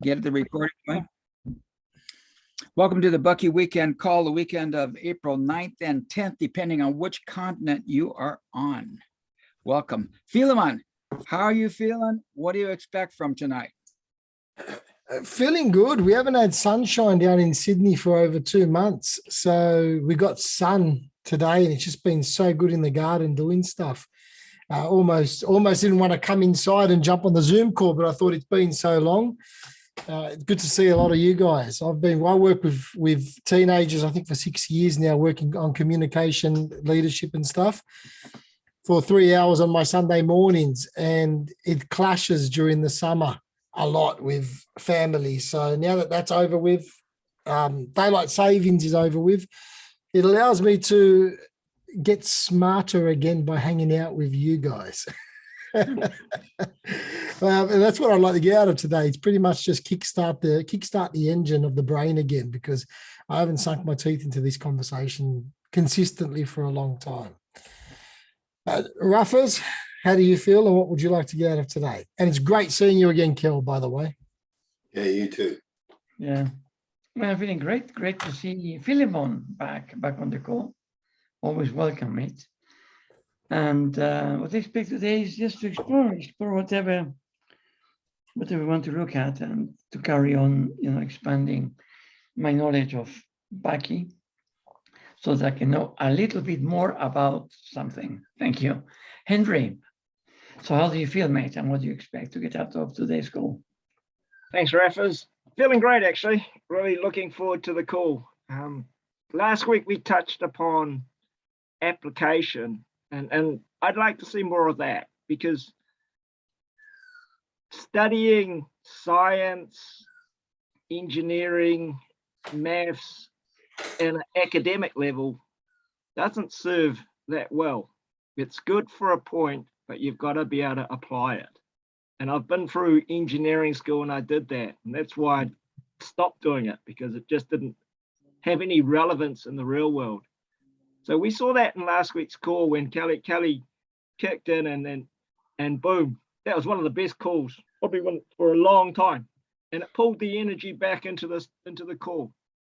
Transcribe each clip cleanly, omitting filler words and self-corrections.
Get the recording going. Welcome to the Bucky Weekend Call, the weekend of April 9th and 10th, depending on which continent you are on. Welcome. Philemon, how are you feeling? What do you expect from tonight? Feeling good. We haven't had sunshine down in Sydney for over 2 months. So we got sun today and it's just been so good in the garden doing stuff. Almost didn't want to come inside and jump on the Zoom call, but I thought it's been so long. It's good to see a lot of you guys. I work with teenagers, I think for 6 years now, working on communication, leadership and stuff for 3 hours on my Sunday mornings. And it clashes during the summer a lot with family. So now that that's over with, daylight savings is over with, it allows me to get smarter again by hanging out with you guys. And that's what I'd like to get out of today. It's pretty much just kickstart the engine of the brain again, because I haven't sunk my teeth into this conversation consistently for a long time. Ruffers, how do you feel and what would you like to get out of today? And it's great seeing you again, Kel, by the way. Yeah, you too. Yeah, well, I'm feeling great. Great to see Philemon back on the call. Always welcome, mate. And what I expect today is just to explore whatever we want to look at, and to carry on, expanding my knowledge of Bucky, so that I can know a little bit more about something. Thank you, Henry. So how do you feel, mate? And what do you expect to get out of today's call? Thanks, Raffers. Feeling great, actually. Really looking forward to the call. Last week we touched upon application, and I'd like to see more of that, because studying science, engineering, maths at an academic level doesn't serve that well. It's good for a point, but you've got to be able to apply it. And I've been through engineering school and I did that. And that's why I stopped doing it, because it just didn't have any relevance in the real world. So we saw that in last week's call when Kelly kicked in, and boom, that was one of the best calls, probably for a long time. And it pulled the energy back into the call.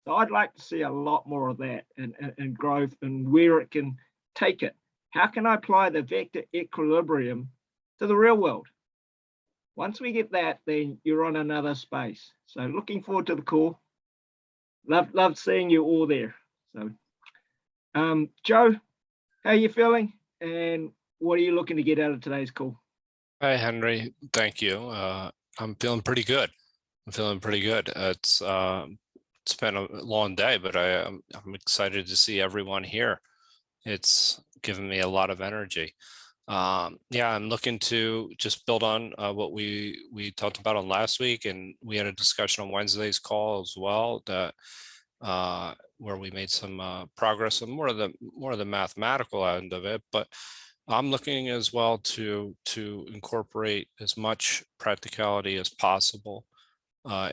So I'd like to see a lot more of that and growth and where it can take it. How can I apply the vector equilibrium to the real world? Once we get that, then you're on another space. So looking forward to the call. Loved seeing you all there. So, Joe, how are you feeling? And what are you looking to get out of today's call? Hi, Henry. Thank you. I'm feeling pretty good. It's been a long day, but I'm excited to see everyone here. It's given me a lot of energy. Yeah, I'm looking to just build on what we talked about on last week, and we had a discussion on Wednesday's call as well, that where we made some progress on more of the mathematical end of it. But I'm looking as well to incorporate as much practicality as possible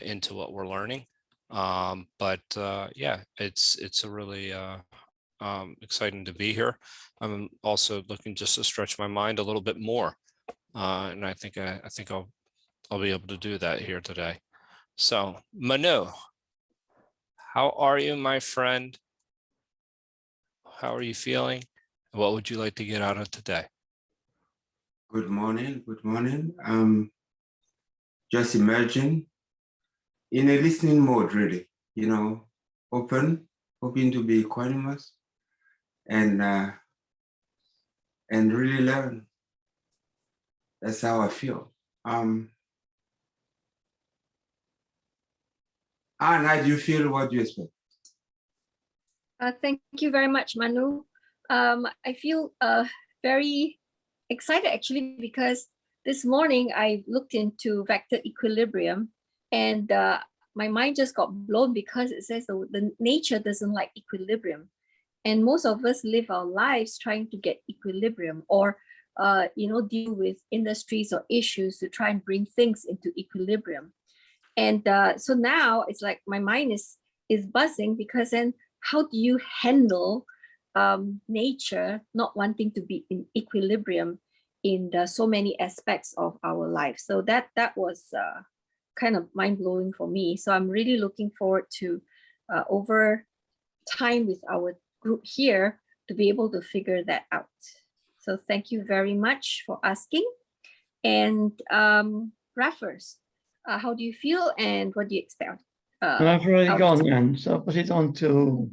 into what we're learning. Yeah, it's a really exciting to be here. I'm also looking just to stretch my mind a little bit more, and I think I'll be able to do that here today. So, Manu, how are you, my friend? How are you feeling? What would you like to get out of today? Good morning. Just emerging in a listening mode, really. Open to be equanimous, and really learn. That's how I feel. Anne, how do you feel? What do you expect? Thank you very much, Manu. I feel very excited, actually, because this morning I looked into vector equilibrium, and my mind just got blown, because it says the nature doesn't like equilibrium. And most of us live our lives trying to get equilibrium, or deal with industries or issues to try and bring things into equilibrium. And so now it's like my mind is buzzing, because then how do you handle nature not wanting to be in equilibrium in so many aspects of our life? So that was kind of mind-blowing for me. So I'm really looking forward to over time with our group here to be able to figure that out. So thank you very much for asking. And Raffers, how do you feel and what do you expect? I've already out? gone, and so pass it on to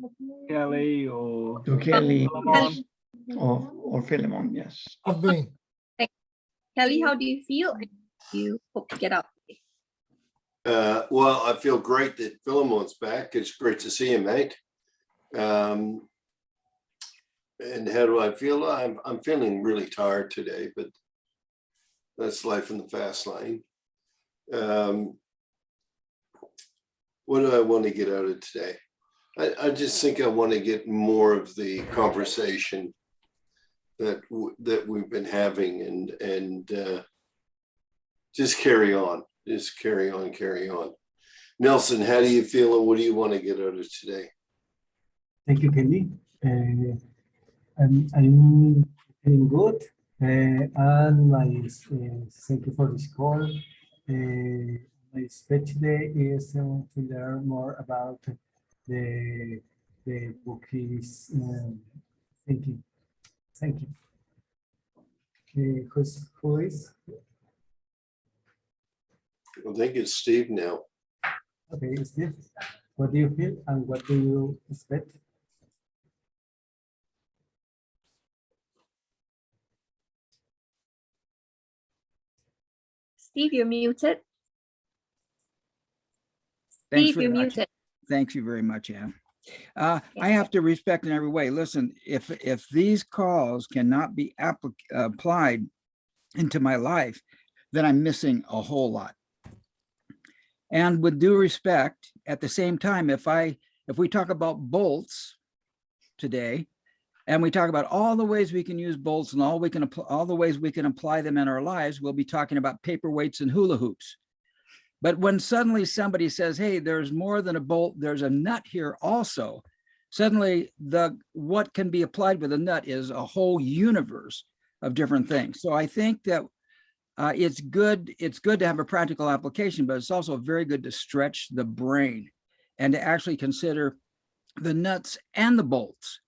Kelly or Kelly Philemon. or Philemon. Yes. I've been. Kelly, how do you feel? And you hope to get out. Well, I feel great that Philemon's back. It's great to see him, mate. And how do I feel? I'm feeling really tired today, but that's life in the fast lane. What do I want to get out of today? I just think I want to get more of the conversation that we've been having, and just carry on. Just carry on. Nelson, how do you feel, and what do you want to get out of today? Thank you, Kelly. I'm feeling good, and thank you for this call. My expect today is to learn more about the Bucky's thinking. Thank you. Who is? I think it's Steve now. Okay, Steve. What do you feel and what do you expect? Steve, you're muted. Thanks Steve, for you're that. muted. Thank you very much, Anne. I have to respect in every way. Listen, if these calls cannot be applied into my life, then I'm missing a whole lot. And with due respect, at the same time, if we talk about bolts today, and we talk about all the ways we can use bolts and all the ways we can apply them in our lives, we'll be talking about paperweights and hula hoops. But when suddenly somebody says, hey, there's more than a bolt, there's a nut here also, suddenly what can be applied with a nut is a whole universe of different things. So I think that it's good to have a practical application, but it's also very good to stretch the brain and to actually consider the nuts and the bolts.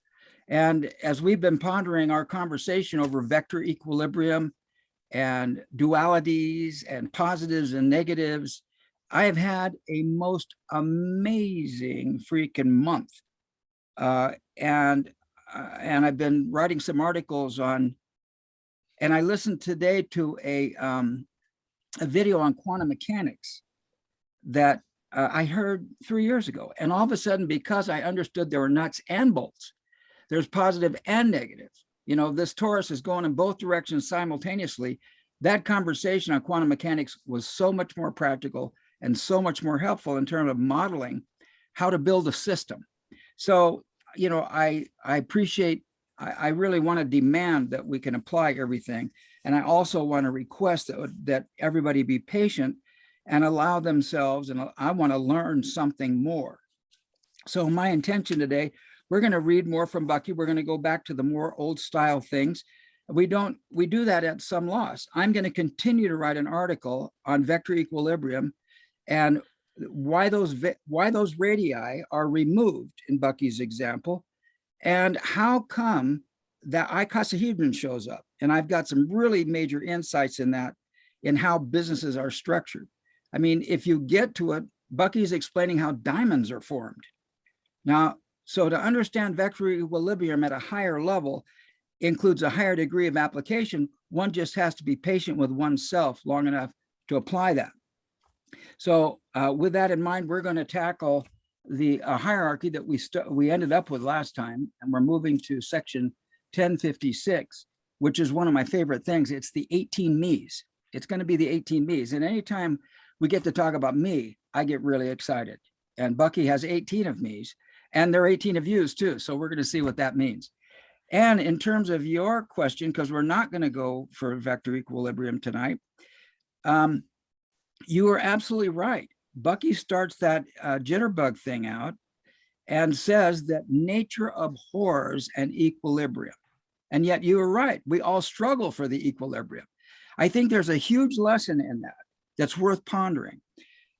And as we've been pondering our conversation over vector equilibrium and dualities and positives and negatives, I have had a most amazing freaking month. And I've been writing some articles on, and I listened today to a video on quantum mechanics that I heard 3 years ago. And all of a sudden, because I understood there were nuts and bolts, there's positive and negative. You know, this torus is going in both directions simultaneously. That conversation on quantum mechanics was so much more practical and so much more helpful in terms of modeling how to build a system. So, you know, I appreciate, I really want to demand that we can apply everything. And I also want to request that everybody be patient and allow themselves, and I want to learn something more. So my intention today, we're going to read more from Bucky. We're going to go back to the more old style things. We do that at some loss. I'm going to continue to write an article on vector equilibrium and why those radii are removed in Bucky's example, and how come that icosahedron shows up. And I've got some really major insights in that, in how businesses are structured. I mean, if you get to it, Bucky's explaining how diamonds are formed. Now, so to understand vector equilibrium at a higher level includes a higher degree of application. One just has to be patient with oneself long enough to apply that. So with that in mind, we're going to tackle the hierarchy that we ended up with last time, and we're moving to section 1056, which is one of my favorite things. It's the 18 me's. It's going to be the 18 me's. And anytime we get to talk about me, I get really excited. And Bucky has 18 of me's, and there are 18 of you's too. So we're going to see what that means. And in terms of your question, because we're not going to go for vector equilibrium tonight, you are absolutely right. Bucky starts that jitterbug thing out and says that nature abhors an equilibrium. And yet you are right. We all struggle for the equilibrium. I think there's a huge lesson in that that's worth pondering.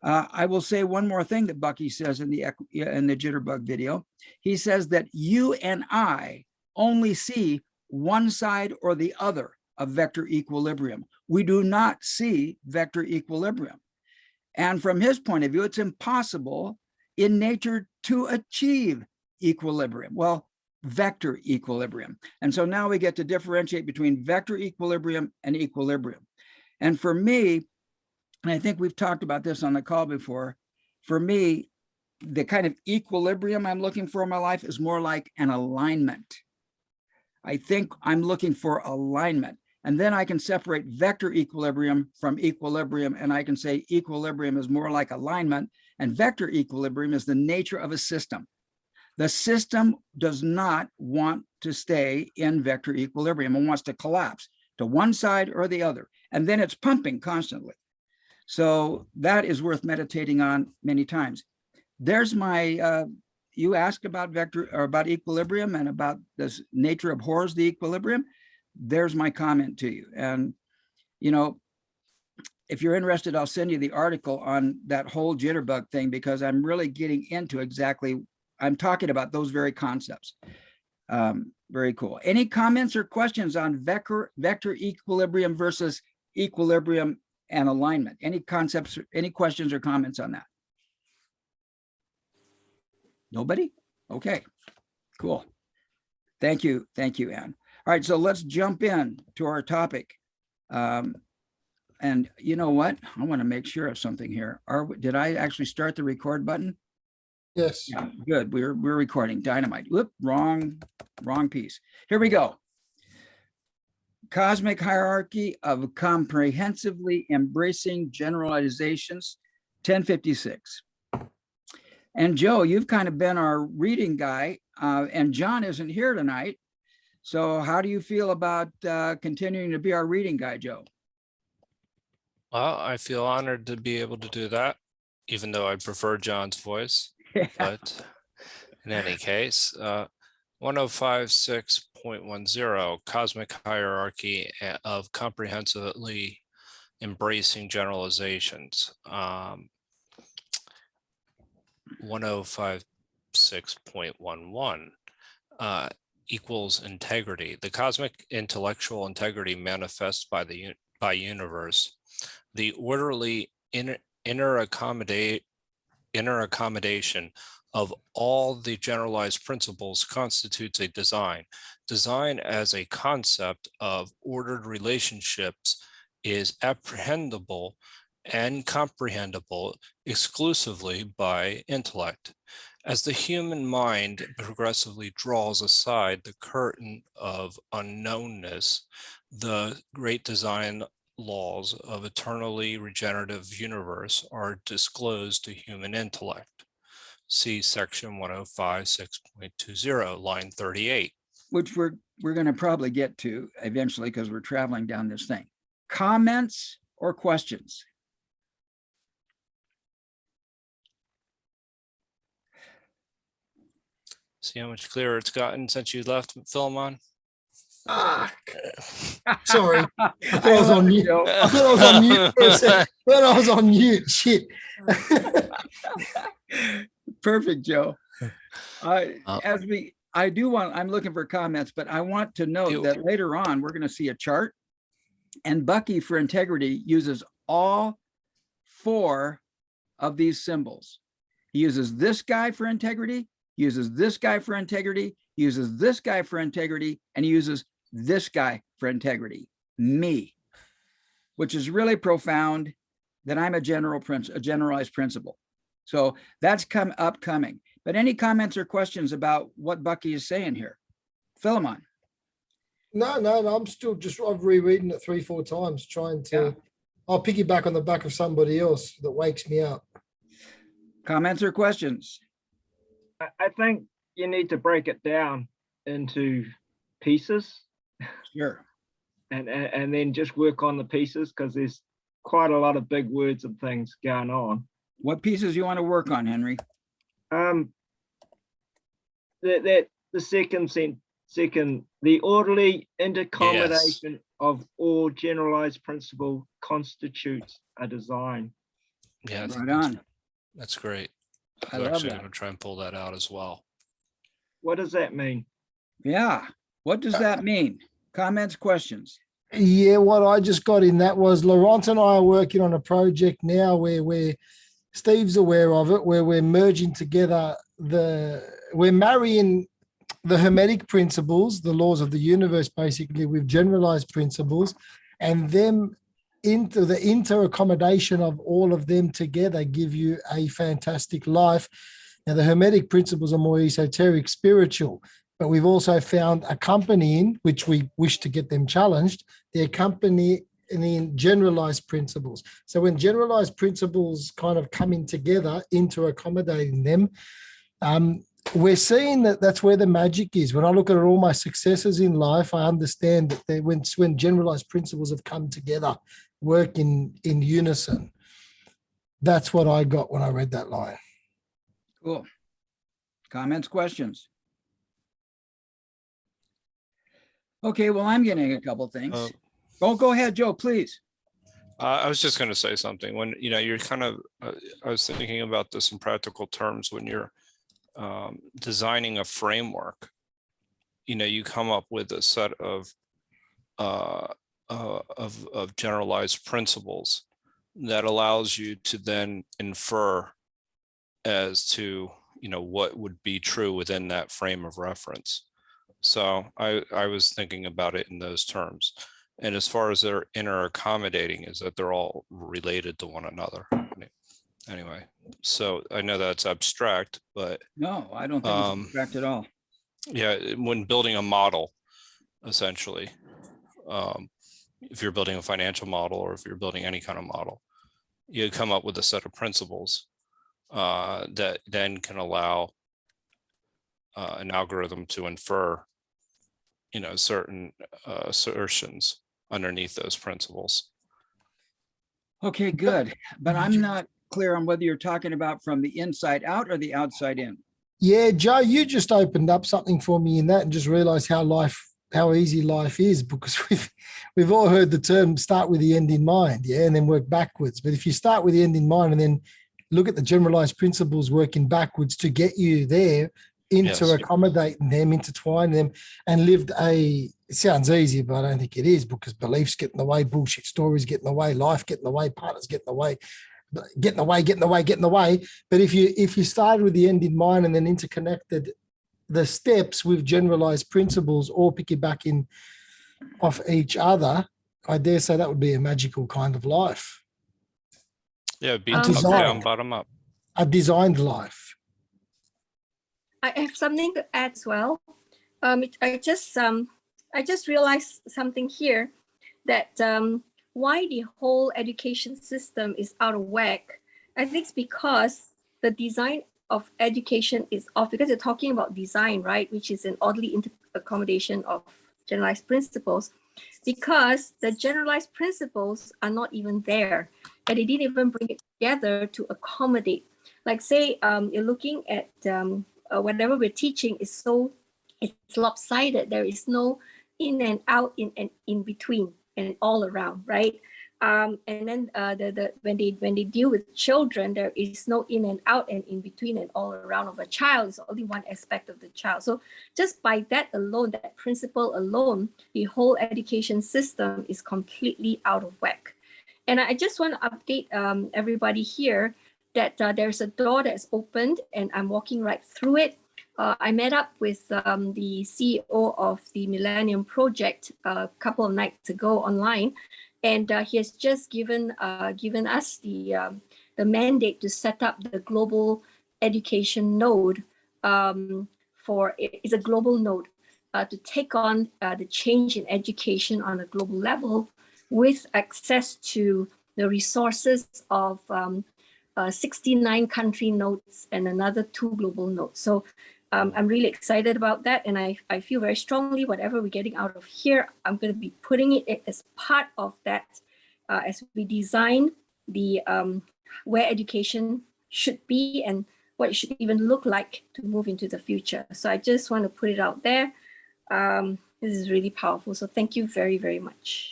I will say one more thing that Bucky says in the jitterbug video. He says that you and I only see one side or the other of vector equilibrium. We do not see vector equilibrium. And from his point of view, it's impossible in nature to achieve equilibrium. Well, vector equilibrium. And so now we get to differentiate between vector equilibrium and equilibrium. And for me, and I think we've talked about this on the call before, for me, the kind of equilibrium I'm looking for in my life is more like an alignment. I think I'm looking for alignment. And then I can separate vector equilibrium from equilibrium, and I can say equilibrium is more like alignment, and vector equilibrium is the nature of a system. The system does not want to stay in vector equilibrium and wants to collapse to one side or the other, and then it's pumping constantly. So that is worth meditating on many times. There's my, you asked about vector or about equilibrium and about this nature abhors the equilibrium. There's my comment to you. And, you know, if you're interested, I'll send you the article on that whole jitterbug thing, because I'm really getting into exactly, I'm talking about those very concepts. Very cool. Any comments or questions on vector equilibrium versus equilibrium and alignment? Any concepts, any questions or comments on that? Nobody? Okay, cool. Thank you, Ann. All right, so let's jump in to our topic. And you know what? I want to make sure of something here. Did I actually start the record button? Yes. Yeah, good. We're recording. Dynamite. Whoop, wrong piece. Here we go. Cosmic hierarchy of comprehensively embracing generalizations, 1056. And Joe, you've kind of been our reading guy, and John isn't here tonight. So how do you feel about continuing to be our reading guy, Joe? Well, I feel honored to be able to do that, even though I prefer John's voice. But in any case, 1056.10, Cosmic Hierarchy of Comprehensively Embracing Generalizations. 1056.11 equals integrity. The cosmic intellectual integrity manifests by universe. The orderly inner accommodation of all the generalized principles constitutes a design. Design as a concept of ordered relationships is apprehendable and comprehensible exclusively by intellect. As the human mind progressively draws aside the curtain of unknownness, the great design laws of eternally regenerative universe are disclosed to human intellect. See section 105.6.20, line 38. Which we're going to probably get to eventually because we're traveling down this thing. Comments or questions? See how much clearer it's gotten since you left, Philemon? Sorry. I thought I was on mute. I thought I was on mute for a second. I thought I was on mute. Shit. Perfect, Joe. I'm looking for comments, but I want to note that later on, we're going to see a chart, and Bucky for integrity uses all 4 of these symbols. He uses this guy for integrity, uses this guy for integrity, uses this guy for integrity, and he uses this guy for integrity, me, which is really profound, that I'm a generalized principle. So that's upcoming. But any comments or questions about what Bucky is saying here? Philemon. No, I'm still I've rereading it 3-4 times, trying to, I'll piggyback on the back of somebody else that wakes me up. Comments or questions? I think you need to break it down into pieces. Sure. And then just work on the pieces, because there's quite a lot of big words and things going on. What pieces you want to work on, Henry? The second, the orderly intercombination of all generalized principle constitutes a design. Yeah, I think Right that's, on. that's great. I I'm love actually that. going to try and pull that out as well. What does that mean? Yeah. What does that mean? Comments, questions? Yeah, what I just got in that was Laurent and I are working on a project now where Steve's aware of it, where we're merging together we're marrying the Hermetic principles, the laws of the universe, basically, with generalized principles, and them into the inter-accommodation of all of them together give you a fantastic life. Now, the Hermetic principles are more esoteric, spiritual, but we've also found accompanying, which we wish to get them challenged, the accompanying generalized principles. So when generalized principles kind of coming together, inter-accommodating them, we're seeing that that's where the magic is. When I look at all my successes in life, I understand that when generalized principles have come together, work in unison. That's what I got when I read that line. Cool. Comments, questions? Okay, well, I'm getting a couple things. Go ahead, Joe, please. I was just going to say something. When you're kind of, I was thinking about this in practical terms. When you're designing a framework, you come up with a set of generalized principles that allows you to then infer as to what would be true within that frame of reference. So I was thinking about it in those terms. And as far as their inner accommodating, is that they're all related to one another. Anyway, so I know that's abstract, but No, I don't think it's abstract at all. yeah, when building a model, essentially, if you're building a financial model or if you're building any kind of model, you come up with a set of principles that then can allow an algorithm to infer, certain assertions underneath those principles. Okay, good. But I'm not clear on whether you're talking about from the inside out or the outside in. Yeah, Joe, you just opened up something for me in that and just realized how easy life is, because we've all heard the term start with the end in mind, yeah, and then work backwards. But if you start with the end in mind and then look at the generalized principles working backwards to get you there, inter-accommodating them, intertwine them, and lived it sounds easy, but I don't think it is, because beliefs get in the way, bullshit stories get in the way, life get in the way, partners get in the way, get in the way. But if you started with the end in mind and then interconnected the steps with generalized principles or piggybacking off each other, I dare say that would be a magical kind of life. Yeah, be top down, bottom up. A designed life. I have something to add as well. I just realized something here, that why the whole education system is out of whack. I think it's because the design of education is off, because you're talking about design, right? Which is an orderly accommodation of generalized principles, because the generalized principles are not even there, and they didn't even bring it together to accommodate. Like say, you're looking at whatever we're teaching is it's lopsided. There is no in and out, in between, and all around, right? And then when they deal with children, there is no in and out and in between and all around of a child. It's only one aspect of the child. So just by that alone, that principle alone, the whole education system is completely out of whack. And I just want to update everybody here that there's a door that's opened, and I'm walking right through it. I met up with the CEO of the Millennium Project a couple of nights ago online, and he has just given us the mandate to set up the global education node. It's a global node to take on the change in education on a global level, with access to the resources of 69 country nodes and another 2 global nodes. So I'm really excited about that. And I feel very strongly whatever we're getting out of here, I'm going to be putting it as part of that as we design the where education should be and what it should even look like to move into the future. So I just want to put it out there. This is really powerful. So thank you very, very much.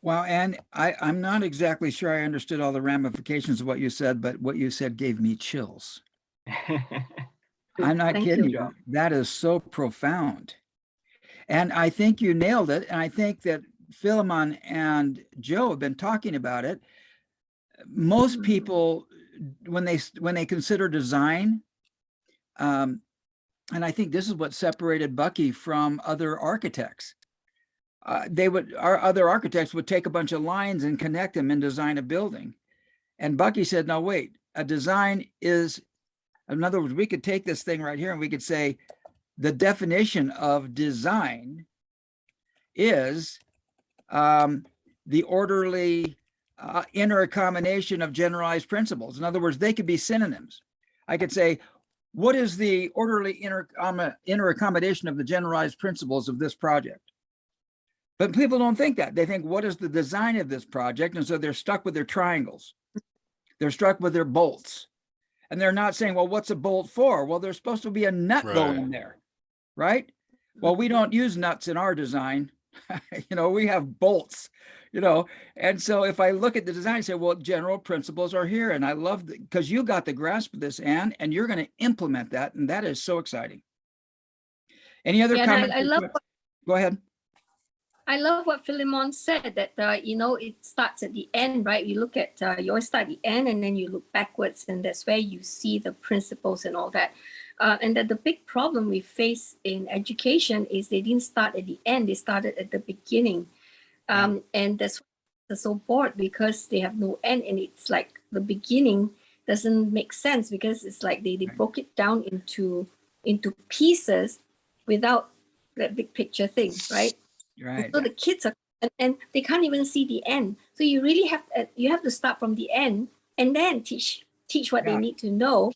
Wow, and I'm not exactly sure I understood all the ramifications of what you said, but what you said gave me chills. I'm not Thank kidding you. you. That is so profound. And I think you nailed it. And I think that Philemon and Joe have been talking about it. Most people, when they consider design, and I think this is what separated Bucky from other architects. Our other architects would take a bunch of lines and connect them and design a building. And Bucky said, no, wait, a design is, in other words, we could take this thing right here and we could say the definition of design is the orderly inner combination of generalized principles. In other words, they could be synonyms. I could say, what is the orderly inner accommodation of the generalized principles of this project? But people don't think that. They think, what is the design of this project? And so they're stuck with their triangles. They're stuck with their bolts. And they're not saying, well, what's a bolt for? Well, there's supposed to be a nut going there, right? Well, we don't use nuts in our design. We have bolts, and so if I look at the design and say, well, general principles are here. And I love that because you got the grasp of this, Anne, and you're going to implement that. And that is so exciting. Any other comments? Go ahead. I love what Philemon said that, it starts at the end, right? You look at, you always start at the end and then you look backwards, and that's where you see the principles and all that. And that the big problem we face in education is they didn't start at the end, they started at the beginning. And that's why they're so bored, because they have no end. And it's like the beginning doesn't make sense, because it's like they broke it down into pieces without that big picture thing, right? Right. So the kids are, and they can't even see the end. So you really have to start from the end and then teach what they need to know.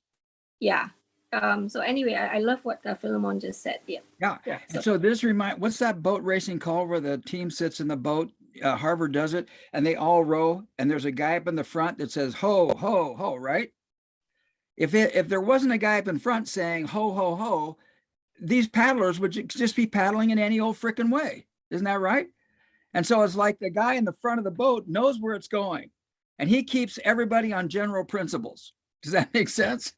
Yeah. So anyway, I love what Philemon just said. Yeah. Yeah. And so this what's that boat racing called where the team sits in the boat? Harvard does it, and they all row, and there's a guy up in the front that says ho ho ho, right? If there wasn't a guy up in front saying ho ho ho, these paddlers would just be paddling in any old freaking way. Isn't that right? And so it's like the guy in the front of the boat knows where it's going, and he keeps everybody on general principles. Does that make sense?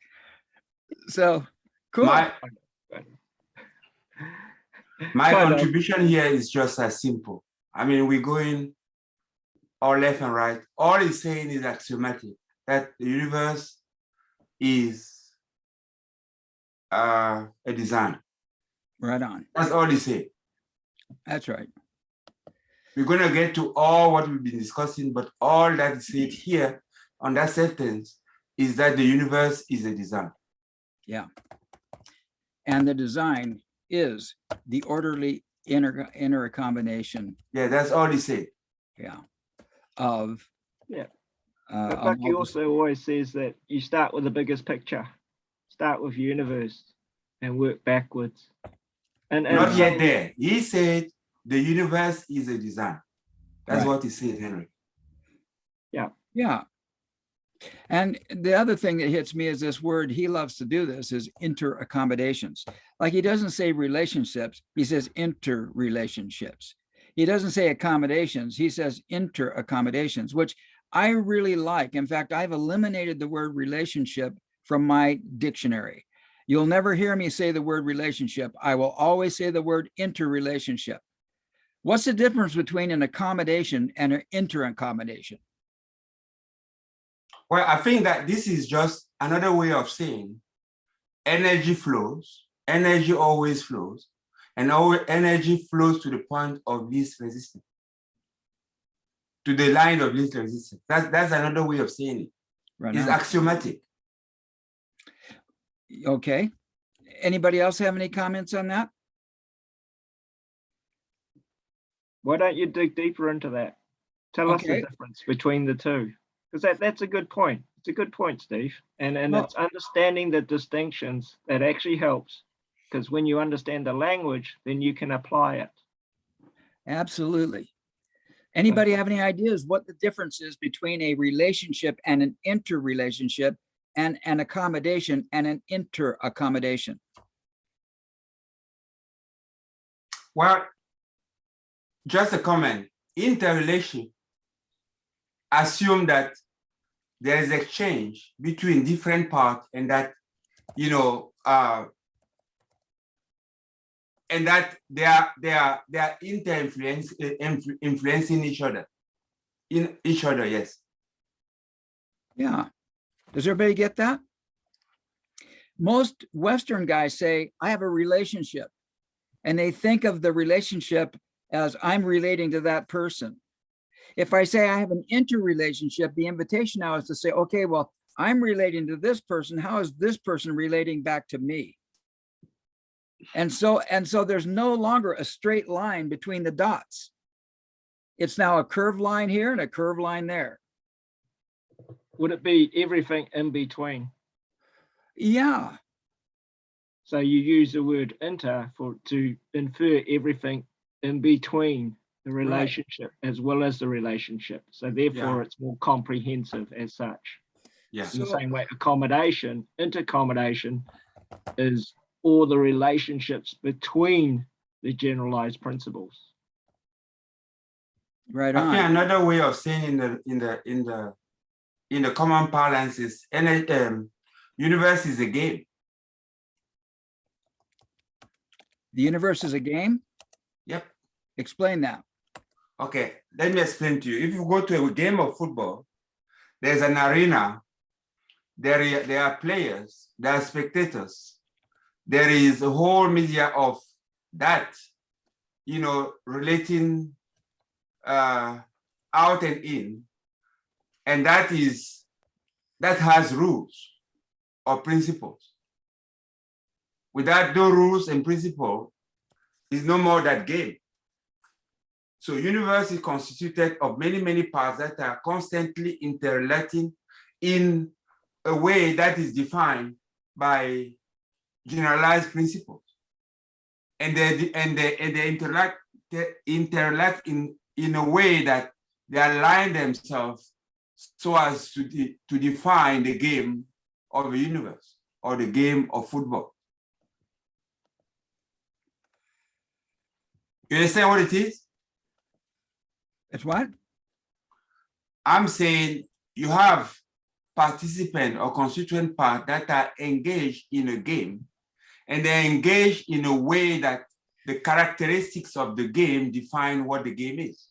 So cool. My contribution here is just as simple. I mean, we're going all left and right. All it's saying is axiomatic, that the universe is a design. Right on. That's all he said. That's right. We're going to get to all what we've been discussing, but all that is said here on that sentence is that the universe is a design. Yeah. And the design is the orderly inner combination. Yeah, that's all he said. Yeah. Of. Yeah. But Bucky also always says that you start with the biggest picture, start with universe and work backwards. And not yet there. He said the universe is a design. That's what he said, Henry. Yeah. Yeah. And the other thing that hits me is this word, he loves to do this, is interaccommodations. Like he doesn't say relationships, he says interrelationships. He doesn't say accommodations, he says interaccommodations, which I really like. In fact, I've eliminated the word relationship from my dictionary. You'll never hear me say the word relationship. I will always say the word interrelationship. What's the difference between an accommodation and an interaccommodation? Well, I think that this is just another way of saying energy flows, energy always flows, and energy flows to the point of least resistance, to the line of least resistance. That's another way of saying it. Right. It's axiomatic. Okay. Anybody else have any comments on that? Why don't you dig deeper into that? Tell us the difference between the two. Because that's a good point. It's a good point, Steve. And it's understanding the distinctions that actually helps. Because when you understand the language, then you can apply it. Absolutely. Anybody have any ideas what the difference is between a relationship and an interrelationship and an accommodation and an interaccommodation? Well, just a comment. interrelation assume that there is exchange between different parts, and that, you know, and that they are influencing each other, yes. Yeah. Does everybody get that? Most Western guys say, I have a relationship, and they think of the relationship as I'm relating to that person. If I say I have an interrelationship, the invitation now is to say, okay, well, I'm relating to this person. How is this person relating back to me? And so there's no longer a straight line between the dots. It's now a curved line here and a curved line there. Would it be everything in between? Yeah. So you use the word inter to infer everything in between the relationship as well as the relationship. So therefore it's more comprehensive as such. Yeah. In the same way, accommodation, intercommodation is all the relationships between the generalized principles. Right I think on. another way of saying in the common parlance is universe is a game. The universe is a game? Yep. Explain that. Okay, let me explain to you. If you go to a game of football, there's an arena, there are players, there are spectators, there is a whole media of that, you know, relating out and in, and that has rules or principles. Without those rules and principles, it's no more that game. So universe is constituted of many, many parts that are constantly interrelating in a way that is defined by generalized principles. And they interrelate in a way that they align themselves so as to define the game of the universe or the game of football. You understand what it is? It's what? I'm saying you have participant or constituent part that are engaged in a game, and they're engaged in a way that the characteristics of the game define what the game is.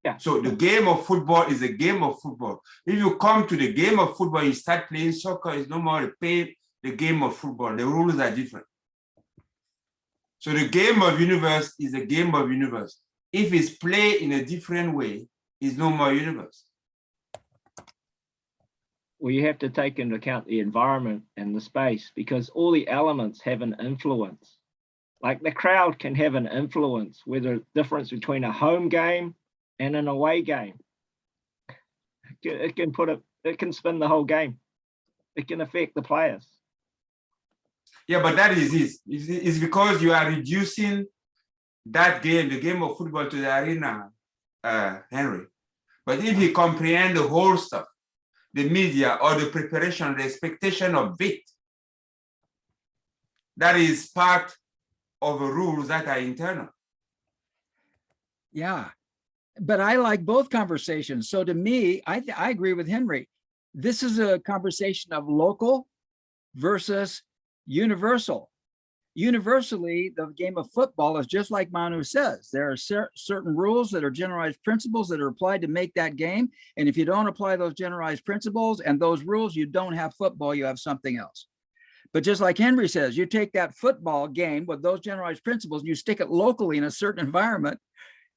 Yeah. So the game of football is a game of football. If you come to the game of football, you start playing soccer, it's no more the game of football. The rules are different. So the game of universe is a game of universe. If it's played in a different way, it's no more universe. Well, you have to take into account the environment and the space, because all the elements have an influence. Like the crowd can have an influence, whether the difference between a home game and an away game. It can spin the whole game. It can affect the players. Yeah, but that is it. It's because you are reducing that game, the game of football, to the arena, Henry. But if you comprehend the whole stuff, the media or the preparation, the expectation of it, that is part of the rules that are internal. Yeah. But I like both conversations. So to me, I agree with Henry. This is a conversation of local versus universal. Universally, the game of football is just like Manu says. There are certain rules that are generalized principles that are applied to make that game. And if you don't apply those generalized principles and those rules, you don't have football, you have something else. But just like Henry says, you take that football game with those generalized principles, and you stick it locally in a certain environment,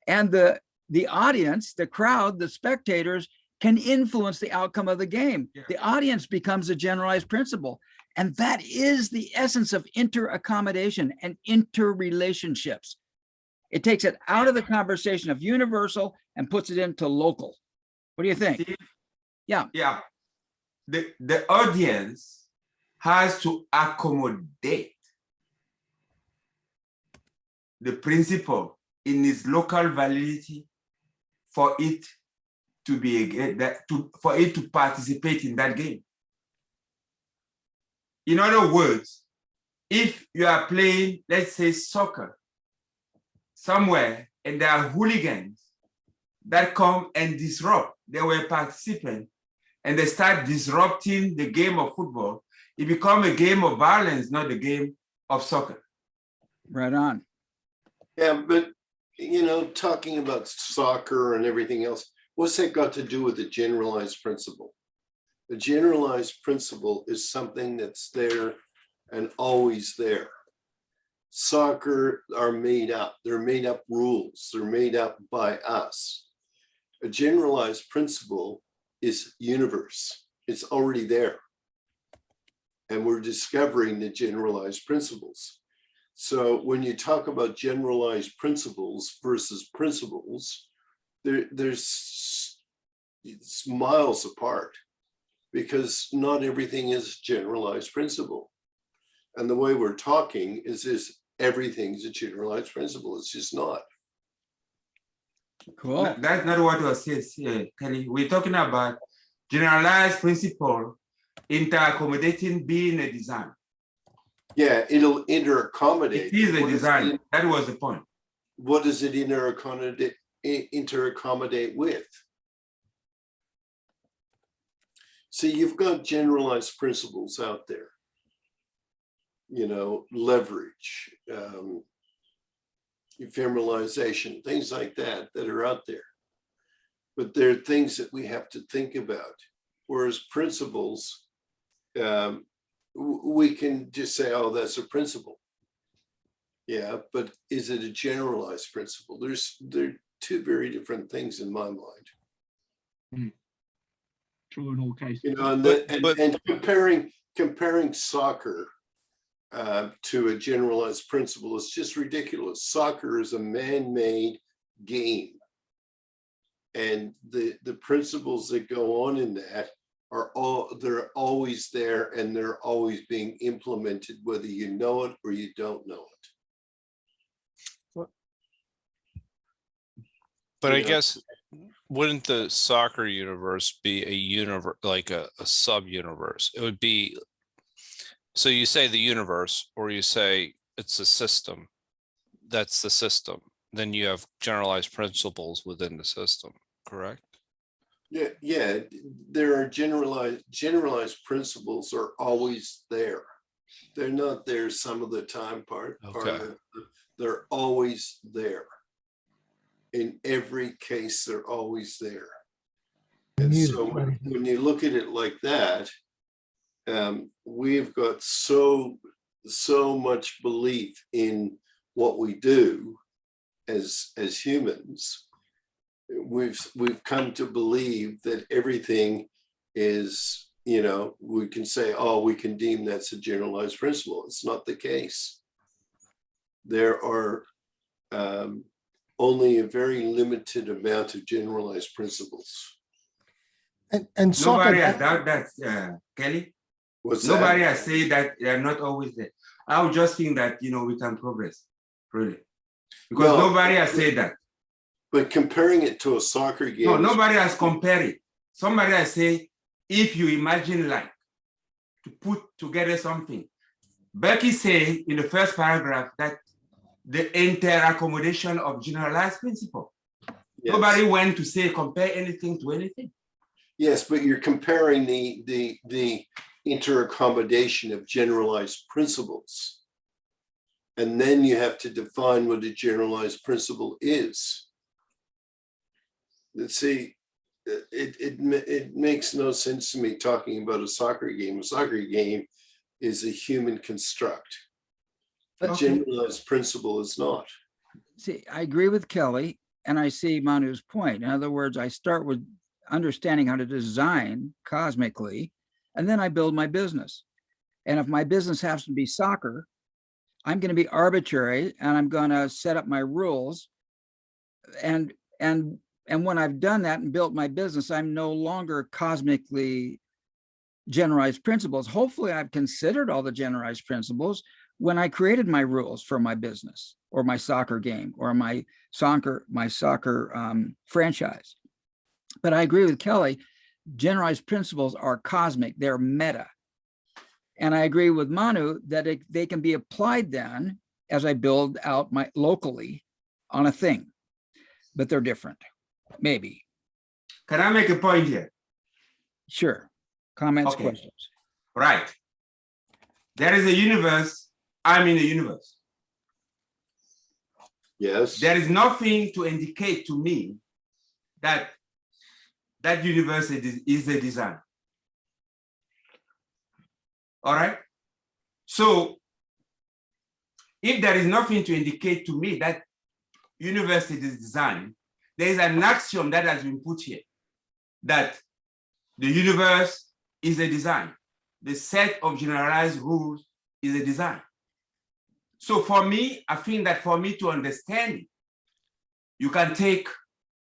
and the audience, the crowd, the spectators can influence the outcome of the game. Yeah. The audience becomes a generalized principle. And that is the essence of interaccommodation and interrelationships. It takes it out of the conversation of universal and puts it into local. What do you think? Steve? Yeah. Yeah. The audience has to accommodate the principle in its local validity for it to be for it to participate in that game. In other words, if you are playing, let's say, soccer somewhere and there are hooligans that come and disrupt. They were participants and they start disrupting the game of football. It becomes a game of violence, not a game of soccer. Right on. Yeah, but you know, talking about soccer and everything else, what's that got to do with the generalized principle? The generalized principle is something that's there and always there. Soccer are made up. They're made up rules. They're made up by us. A generalized principle is universe. It's already there. And we're discovering the generalized principles. So when you talk about generalized principles versus principles, it's miles apart, because not everything is generalized principle. And the way we're talking is everything's a generalized principle. It's just not. Cool. That's not what was said here, Kelly. We're talking about generalized principle inter-accommodating being a design. Yeah, it'll inter-accommodate. It is a design. That was the point. What does it inter-accommodate with? See, you've got generalized principles out there. You know, leverage, ephemeralization, things like that are out there. But they're things that we have to think about. Whereas principles, we can just say, oh, that's a principle. Yeah, but is it a generalized principle? They're two very different things in my mind. True in all cases. You know, and comparing soccer to a generalized principle is just ridiculous. Soccer is a man-made game, and the principles that go on in that they're always there, and they're always being implemented, whether you know it or you don't know it. But I guess, wouldn't the soccer universe be a universe, like a sub-universe? It would be, so you say the universe, or you say it's a system. That's the system. Then you have generalized principles within the system, correct? Yeah, there are generalized principles are always there. They're not there some of the time Okay. They're always there. In every case, they're always there. And so when you look at it like that, we've got so much belief in what we do as humans. We've come to believe that everything is, you know, we can say, oh, we can deem that's a generalized principle. It's not the case. There are only a very limited amount of generalized principles. And soccer, Nobody has doubted that, Kelly. Nobody has said that they are not always there. I would just think that, you know, we can progress, really. Because nobody has said that. But comparing it to a soccer game. No, nobody has compared it. Somebody has said, if you imagine like to put together something. Bucky said in the first paragraph that the inter-accommodation of generalized principle. Yes. Nobody went to say compare anything to anything. Yes, but you're comparing the inter-accommodation of generalized principles. And then you have to define what a generalized principle is. Let's see, it makes no sense to me talking about a soccer game. A soccer game is a human construct. A generalized principle is not. See, I agree with Kelly, and I see Manu's point. In other words, I start with understanding how to design cosmically, and then I build my business. And if my business happens to be soccer, I'm going to be arbitrary, and I'm going to set up my rules. And when I've done that and built my business, I'm no longer cosmically generalized principles. Hopefully, I've considered all the generalized principles when I created my rules for my business or my soccer game or my soccer franchise. But I agree with Kelly, generalized principles are cosmic, they're meta. And I agree with Manu that they can be applied then as I build out my locally on a thing. but they're different. Maybe. Can I make a point here? Sure. Comments, Okay. questions. Right. There is a universe. I'm in the universe. Yes. There is nothing to indicate to me that that universe is a design. All right. So if there is nothing to indicate to me that universe is design, there is an axiom that has been put here that the universe is a design. The set of generalized rules is a design. So for me, I think that for me to understand it, you can take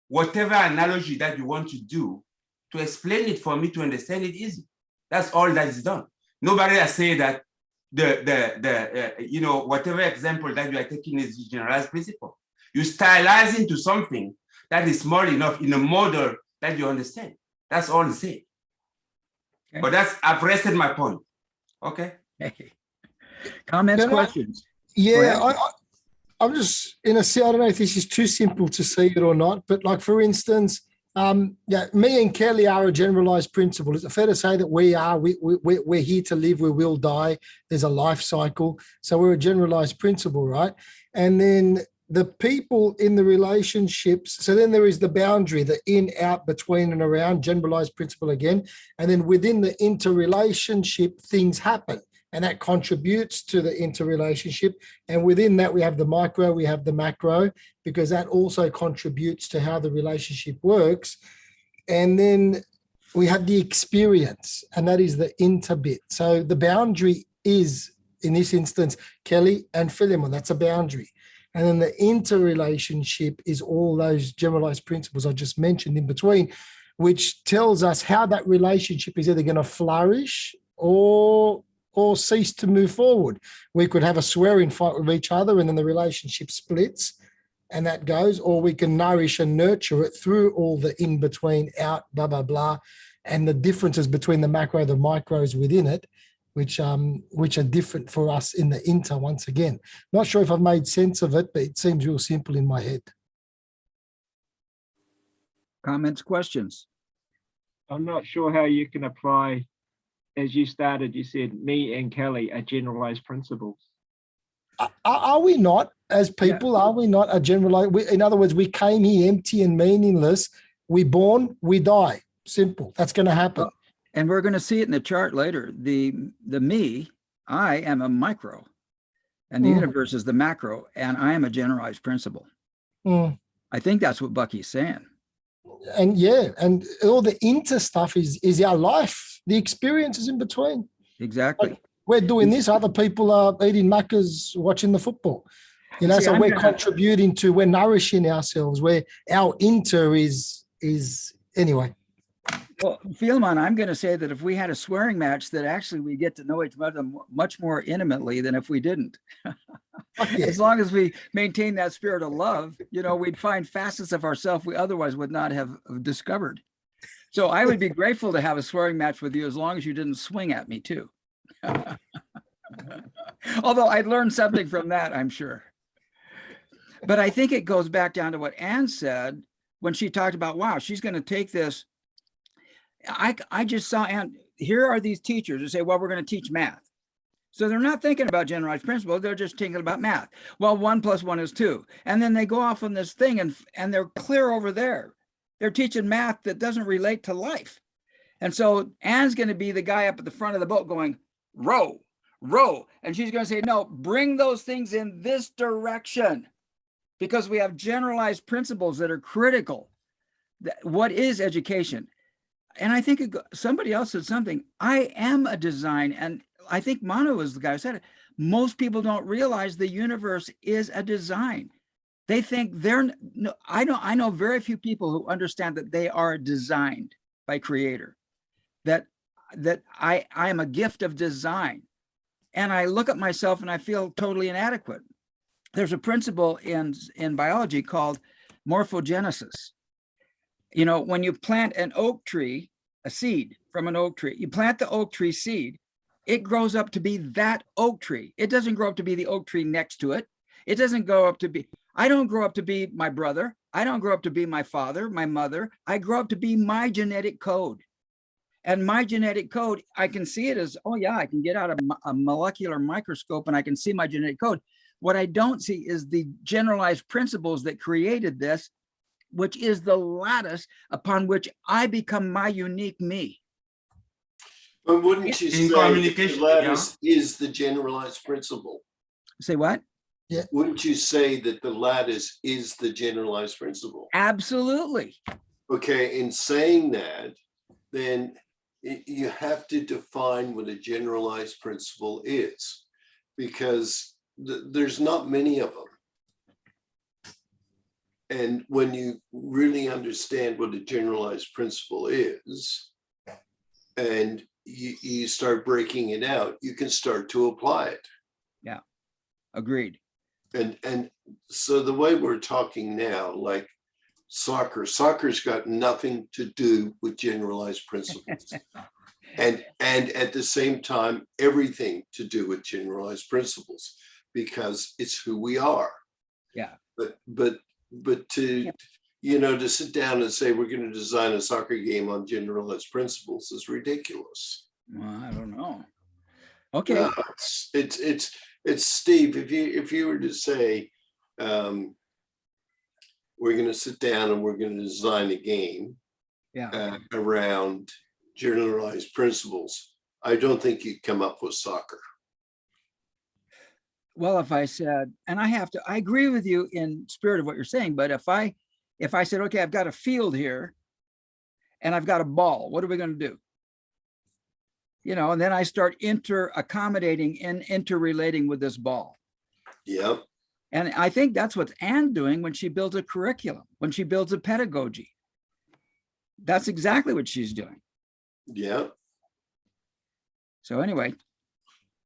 whatever analogy that you want to do to explain it for me to understand it easy. That's all that is done. Nobody has said that whatever example that you are taking is generalized principle. You stylize into something that is small enough in a model that you understand. That's all it said. Okay. But I've rested my point. Okay. Hey. Comments, questions? Yeah, ahead. I'm just I don't know if this is too simple to see it or not, but like for instance, me and Kelly are a generalized principle. Is it fair to say that we're here to live, we will die, there's a life cycle, so we're a generalized principle, right? And then the people in the relationships, so then there is the boundary, the in, out, between and around, generalized principle again, and then within the interrelationship things happen, and that contributes to the interrelationship. And within that, we have the micro, we have the macro, because that also contributes to how the relationship works. And then we have the experience, and that is the inter bit. So the boundary is, in this instance, Kelly and Philemon, that's a boundary. And then the interrelationship is all those generalized principles I just mentioned in between, which tells us how that relationship is either going to flourish or cease to move forward. We could have a swearing fight with each other and then the relationship splits and that goes, or we can nourish and nurture it through all the in between, out, blah, blah, blah, and the differences between the macro, the micros within it, which are different for us in the inter once again. Not sure if I've made sense of it, but it seems real simple in my head. Comments, questions? I'm not sure how you can apply, as you started, you said me and Kelly are generalized principles. Are we not, as people, are we not a generalized? In other words, we came here empty and meaningless. We born, we die. Simple. That's going to happen. Well, and we're going to see it in the chart later. The me, I am a micro, and the universe is the macro, and I am a generalized principle. I think that's what Bucky's saying. And yeah, and all the inter stuff is our life. The experiences in between. Exactly. Like we're doing this, other people are eating Maccas, watching the football. You know, so we're contributing to, we're nourishing ourselves, where our inter is anyway. Well, Philemon, I'm going to say that if we had a swearing match, that actually we get to know each other much more intimately than if we didn't. Yeah. As long as we maintain that spirit of love, we'd find facets of ourselves we otherwise would not have discovered. So I would be grateful to have a swearing match with you as long as you didn't swing at me too. Although I'd learned something from that, I'm sure. But I think it goes back down to what Anne said when she talked about, wow, she's going to take this. I just saw, and here are these teachers who say, well, we're going to teach math. So they're not thinking about generalized principles. They're just thinking about math. Well, 1 + 1 is 2. And then they go off on this thing and they're clear over there. They're teaching math that doesn't relate to life. And so Anne's going to be the guy up at the front of the boat going, row, row. And she's going to say, no, bring those things in this direction, because we have generalized principles that are critical. What is education? And I think somebody else said something. I am a design. And I think Manu was the guy who said it. Most people don't realize the universe is a design. They think I know very few people who understand that they are designed by Creator, that I am a gift of design. And I look at myself and I feel totally inadequate. There's a principle in biology called morphogenesis. When you plant an oak tree, a seed from an oak tree, you plant the oak tree seed, it grows up to be that oak tree. It doesn't grow up to be the oak tree next to it. It doesn't grow up to be, I don't grow up to be my brother. I don't grow up to be my father, my mother. I grow up to be my genetic code. And my genetic code, I can see it as, oh yeah, I can get out a molecular microscope and I can see my genetic code. What I don't see is the generalized principles that created this, which is the lattice upon which I become my unique me. But wouldn't you In say that communication, the lattice is the generalized principle? Say what? Wouldn't you say that the lattice is the generalized principle? Absolutely. Okay, in saying that, then you have to define what a generalized principle is, because there's not many of them. And when you really understand what a generalized principle is, and you start breaking it out, you can start to apply it. Yeah, agreed. And so the way we're talking now, like soccer's got nothing to do with generalized principles. and at the same time, everything to do with generalized principles, because it's who we are. Yeah. But to, to sit down and say we're going to design a soccer game on generalized principles is ridiculous. Well, I don't know. Okay. No, it's Steve. If you were to say, we're going to sit down and we're going to design a game around generalized principles, I don't think you'd come up with soccer. Well, if I said, and I agree with you in spirit of what you're saying, but if I said, okay, I've got a field here and I've got a ball, what are we going to do? And then I start accommodating and interrelating with this ball. Yep. And I think that's what Anne's doing when she builds a curriculum, when she builds a pedagogy. That's exactly what she's doing. Yeah. So anyway.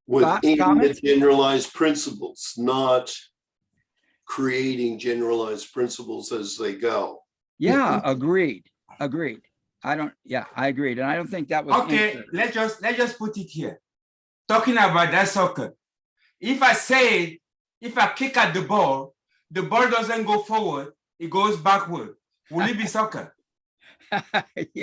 Within the generalized principles, not creating generalized principles as they go. Yeah, agreed. I agreed. And I don't think that was okay. Let's just put it here. Talking about that soccer. If I kick at the ball doesn't go forward, it goes backward. Will it be soccer? Yeah.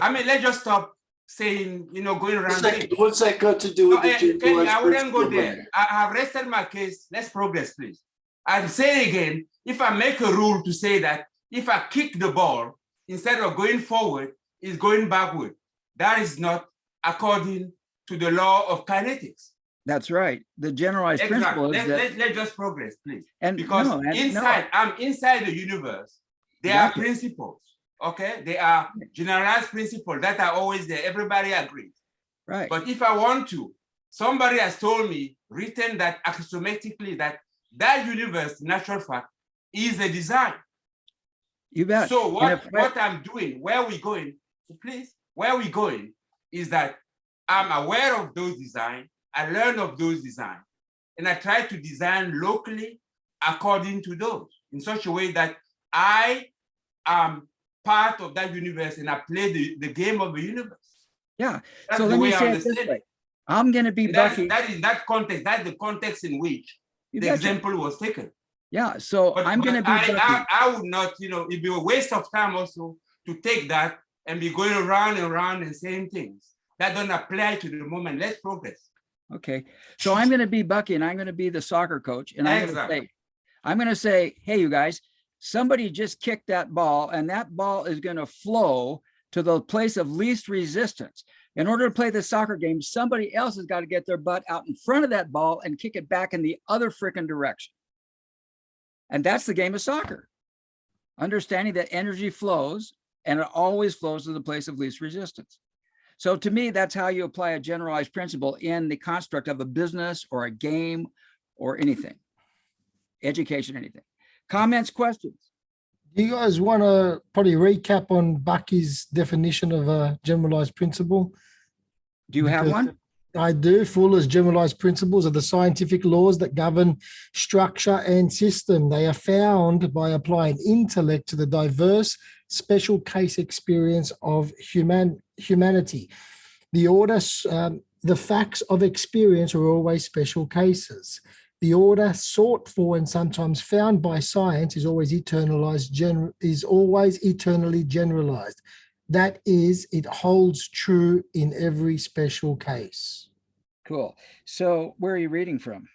I mean, let's just stop saying, going around. What's that got to do with the generalized I wouldn't go principle? there. I have rested my case. Let's progress, please. I'm saying again, if I make a rule to say that if I kick the ball, instead of going forward, it's going backward, that is not according to the law of kinetics. That's right. The generalized principle is that. Let's just progress, please. And because I'm inside the universe. There are principles. Okay, they are generalized principles that are always there. Everybody agrees. Right. But if I want to, somebody has told me, written that axiomatically, that universe, natural fact, is a design. You bet. So what I'm doing, where we going, please, where we going is that I'm aware of those designs. I learn of those designs, and I try to design locally according to those in such a way that I am part of that universe and I play the game of the universe. Yeah. That's so the let me way I say it this understand way. it. I'm going to be Bucky. That is that context. That's the context in which the example was taken. Yeah. So I'm going to be Bucky. I would not, it'd be a waste of time also to take that and be going around and around and saying things that don't apply to the moment. Let's progress. Okay. So I'm going to be Bucky and I'm going to be the soccer coach. And I'm going to say, hey, you guys, somebody just kicked that ball and that ball is going to flow to the place of least resistance. In order to play the soccer game, somebody else has got to get their butt out in front of that ball and kick it back in the other freaking direction. And that's the game of soccer. Understanding that energy flows and it always flows to the place of least resistance. So to me, that's how you apply a generalized principle in the construct of a business or a game or anything, education, anything. Comments, questions? Do you guys want to probably recap on Bucky's definition of a generalized principle? Do you have one? I do. Fuller's generalized principles are the scientific laws that govern structure and system. They are found by applying intellect to the diverse special case experience of humanity. The facts of experience are always special cases. The order sought for and sometimes found by science is always eternally generalized. That is, it holds true in every special case. Cool. So where are you reading from?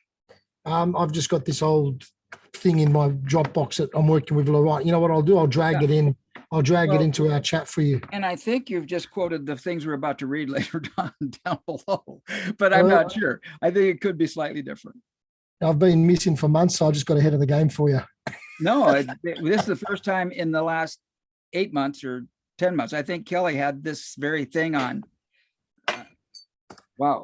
I've just got this old thing in my Dropbox that I'm working with. Laurent. You know what I'll do? I'll drag it in. I'll drag it into our chat for you. And I think you've just quoted the things we're about to read later down below, but I'm not sure. I think it could be slightly different. I've been missing for months, so I just got ahead of the game for you. No, this is the first time in the last 8 months or 10 months. I think Kelly had this very thing on.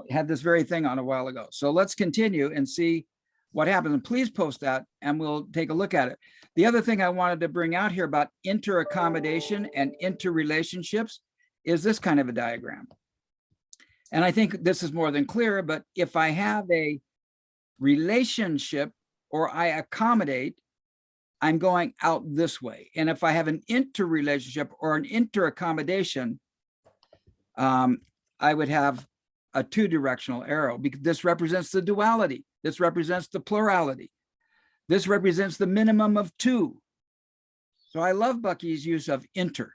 Had this very thing on a while ago. So let's continue and see what happens. And please post that and we'll take a look at it. The other thing I wanted to bring out here about interaccommodation and interrelationships is this kind of a diagram. And I think this is more than clear, but if I have a relationship or I accommodate, I'm going out this way. And if I have an interrelationship or an interaccommodation, I would have a two-directional arrow because this represents the duality. This represents the plurality. This represents the minimum of two. So I love Bucky's use of inter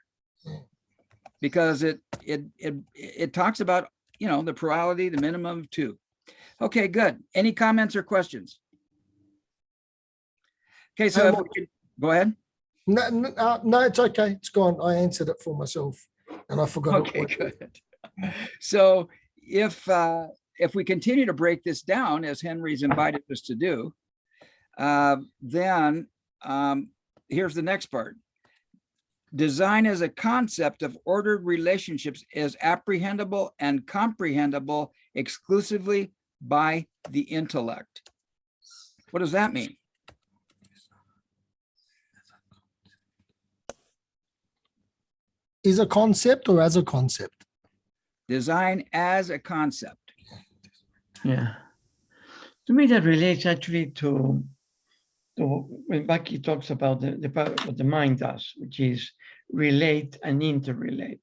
because it talks about, the plurality, the minimum of two. Okay, good. Any comments or questions? Okay, so if we could, go ahead. No, it's okay. It's gone. I answered it for myself and I forgot. Okay, good. So if we continue to break this down as Henry's invited us to do, then here's the next part. Design as a concept of ordered relationships is apprehendable and comprehensible exclusively by the intellect. What does that mean? Is a concept or as a concept? Design as a concept. Yeah. To me, that relates actually to when Bucky talks about what the mind does, which is relate and interrelate.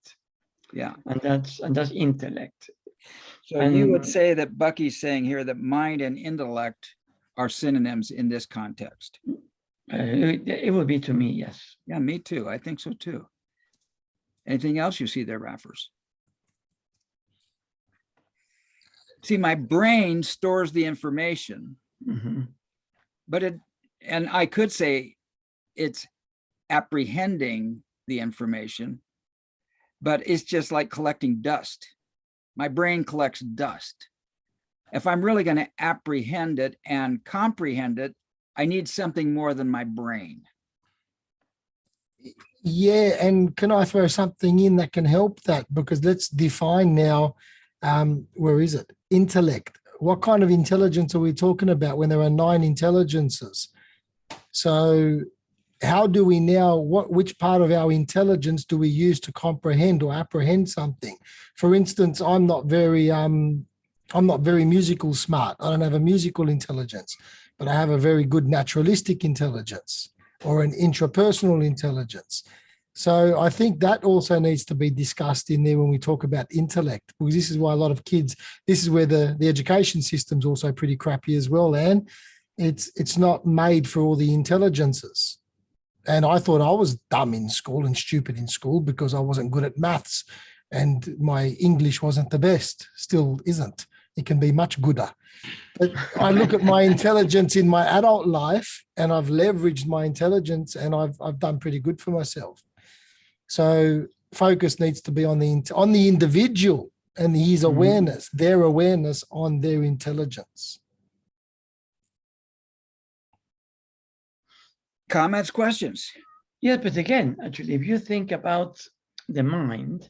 Yeah. And that's intellect. So you would say that Bucky's saying here that mind and intellect are synonyms in this context. It would be to me, yes. Yeah, me too. I think so too. Anything else you see there, Raffers? See, my brain stores the information, but and I could say it's apprehending the information, but it's just like collecting dust. My brain collects dust. If I'm really going to apprehend it and comprehend it, I need something more than my brain. Yeah, and can I throw something in that can help that? Because let's define now, where is it? Intellect. What kind of intelligence are we talking about when there are 9 intelligences? So how do we now, which part of our intelligence do we use to comprehend or apprehend something? For instance, I'm not very musical smart. I don't have a musical intelligence, but I have a very good naturalistic intelligence or an intrapersonal intelligence. So I think that also needs to be discussed in there when we talk about intellect, because this is why a lot of kids, this is where the education system's also pretty crappy as well, Anne. It's not made for all the intelligences. And I thought I was dumb in school and stupid in school because I wasn't good at maths and my English wasn't the best, still isn't. It can be much gooder. But I look at my intelligence in my adult life and I've leveraged my intelligence and I've done pretty good for myself. So focus needs to be on the individual and his awareness, their awareness on their intelligence. Comments, questions? Yeah, but again, actually, if you think about the mind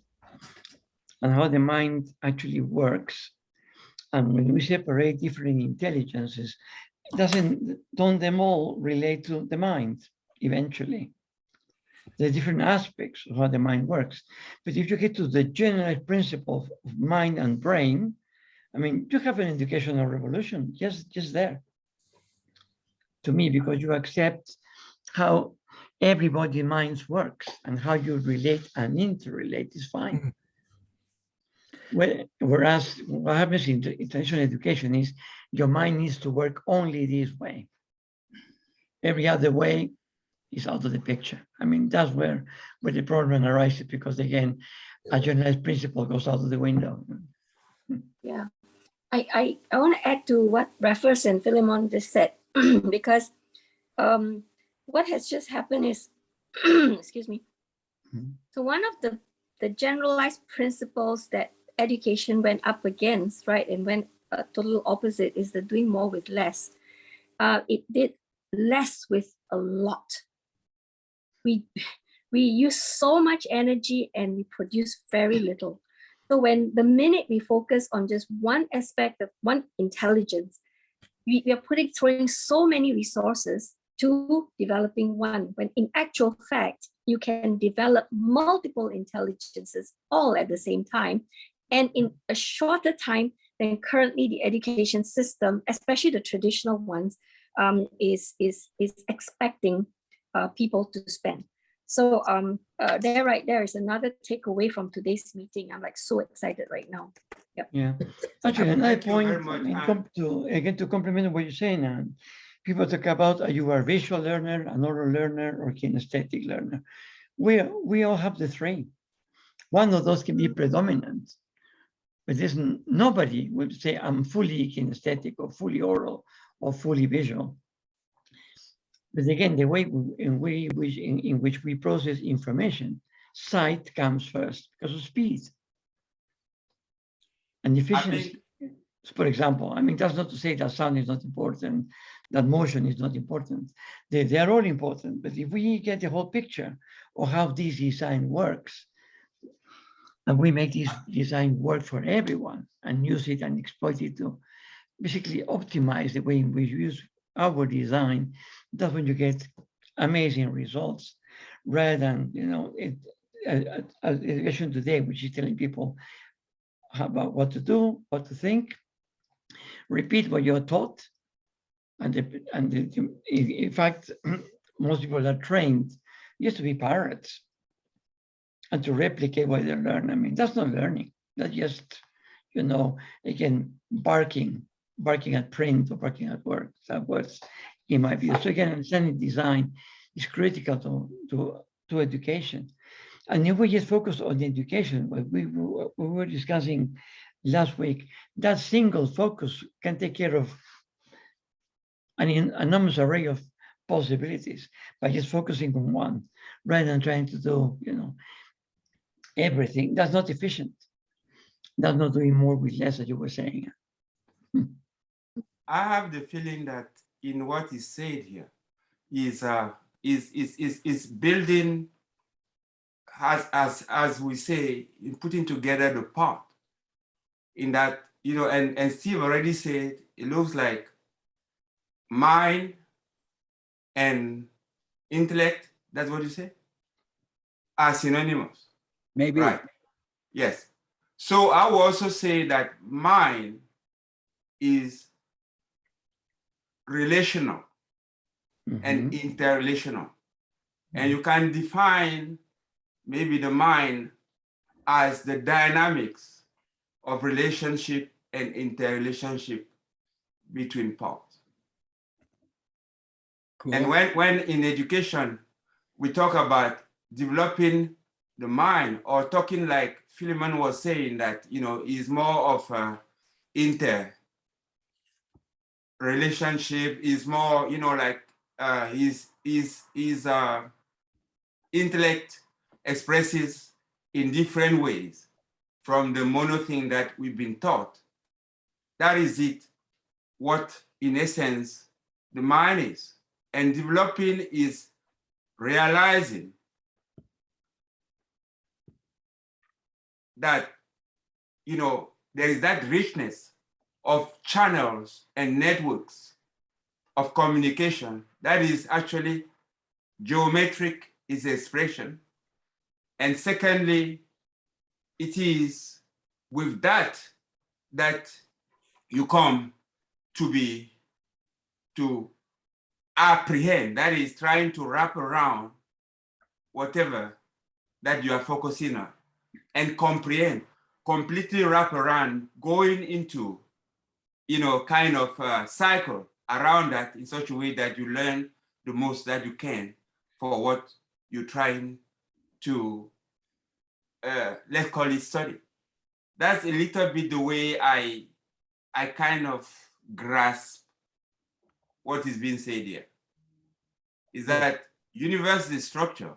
and how the mind actually works, and when we separate different intelligences, don't them all relate to the mind eventually? There are different aspects of how the mind works. But if you get to the general principle of mind and brain, I mean, you have an educational revolution just there. To me, because you accept how everybody's mind works and how you relate and interrelate is fine. Whereas what happens in traditional education is your mind needs to work only this way. Every other way is out of the picture. I mean, that's where the problem arises, because again, a generalized principle goes out of the window. Yeah. I want to add to what Raffers and Philemon just said, because what has just happened is, excuse me. So one of the generalized principles that education went up against, right, and went total opposite, is the doing more with less. It did less with a lot. We use so much energy and we produce very little. So when the minute we focus on just one aspect of one intelligence, we are throwing so many resources to developing one, when in actual fact, you can develop multiple intelligences all at the same time, and in a shorter time than currently the education system, especially the traditional ones, is expecting people to spend. So there is another takeaway from today's meeting. I'm like so excited right now. Yep. Yeah. Actually, another Thank you very point, much. to complement what you're saying, people talk about, are you a visual learner, an oral learner, or kinesthetic learner? We all have the three. One of those can be predominant, but nobody would say I'm fully kinesthetic or fully oral or fully visual. But again, the way in which we process information, sight comes first because of speed and efficiency. For example, I mean, that's not to say that sound is not important, that motion is not important. They are all important, but if we get the whole picture of how this design works, and we make this design work for everyone and use it and exploit it to basically optimize the way we use our design, that's when you get amazing results, rather than, education today, which is telling people about what to do, what to think, repeat what you're taught, and in fact, most people are trained just to be parrots and to replicate what they learn. I mean, that's not learning. That's just, again, barking at print or barking at work. That was in my view. So again, understanding design is critical to education. And if we just focus on the education, what we were discussing last week, that single focus can take care of an enormous array of possibilities by just focusing on one, rather than trying to do, everything. That's not efficient. That's not doing more with less, as you were saying. I have the feeling that in what is said here is building, as we say, in putting together the part. In that, and Steve already said, it looks like mind and intellect, that's what you say, are synonymous. Maybe. Right. Yes. So I will also say that mind is relational and interrelational. And you can define maybe the mind as the dynamics of relationship and interrelationship between parts. Cool. And when in education, we talk about developing the mind, or talking like Philemon was saying, that, is more of a relationship, is more, like his intellect expresses in different ways from the mono thing that we've been taught. That is it, what in essence the mind is. And developing is realizing that, there is that richness of channels and networks of communication that is actually geometric, is expression. And secondly, it is with that you come to apprehend, that is trying to wrap around whatever that you are focusing on, and comprehend. completely wrap around, going into, kind of cycle around that in such a way that you learn the most that you can for what you're trying to, let's call it study. That's a little bit the way I kind of grasp what is being said here. Is that universe is structure,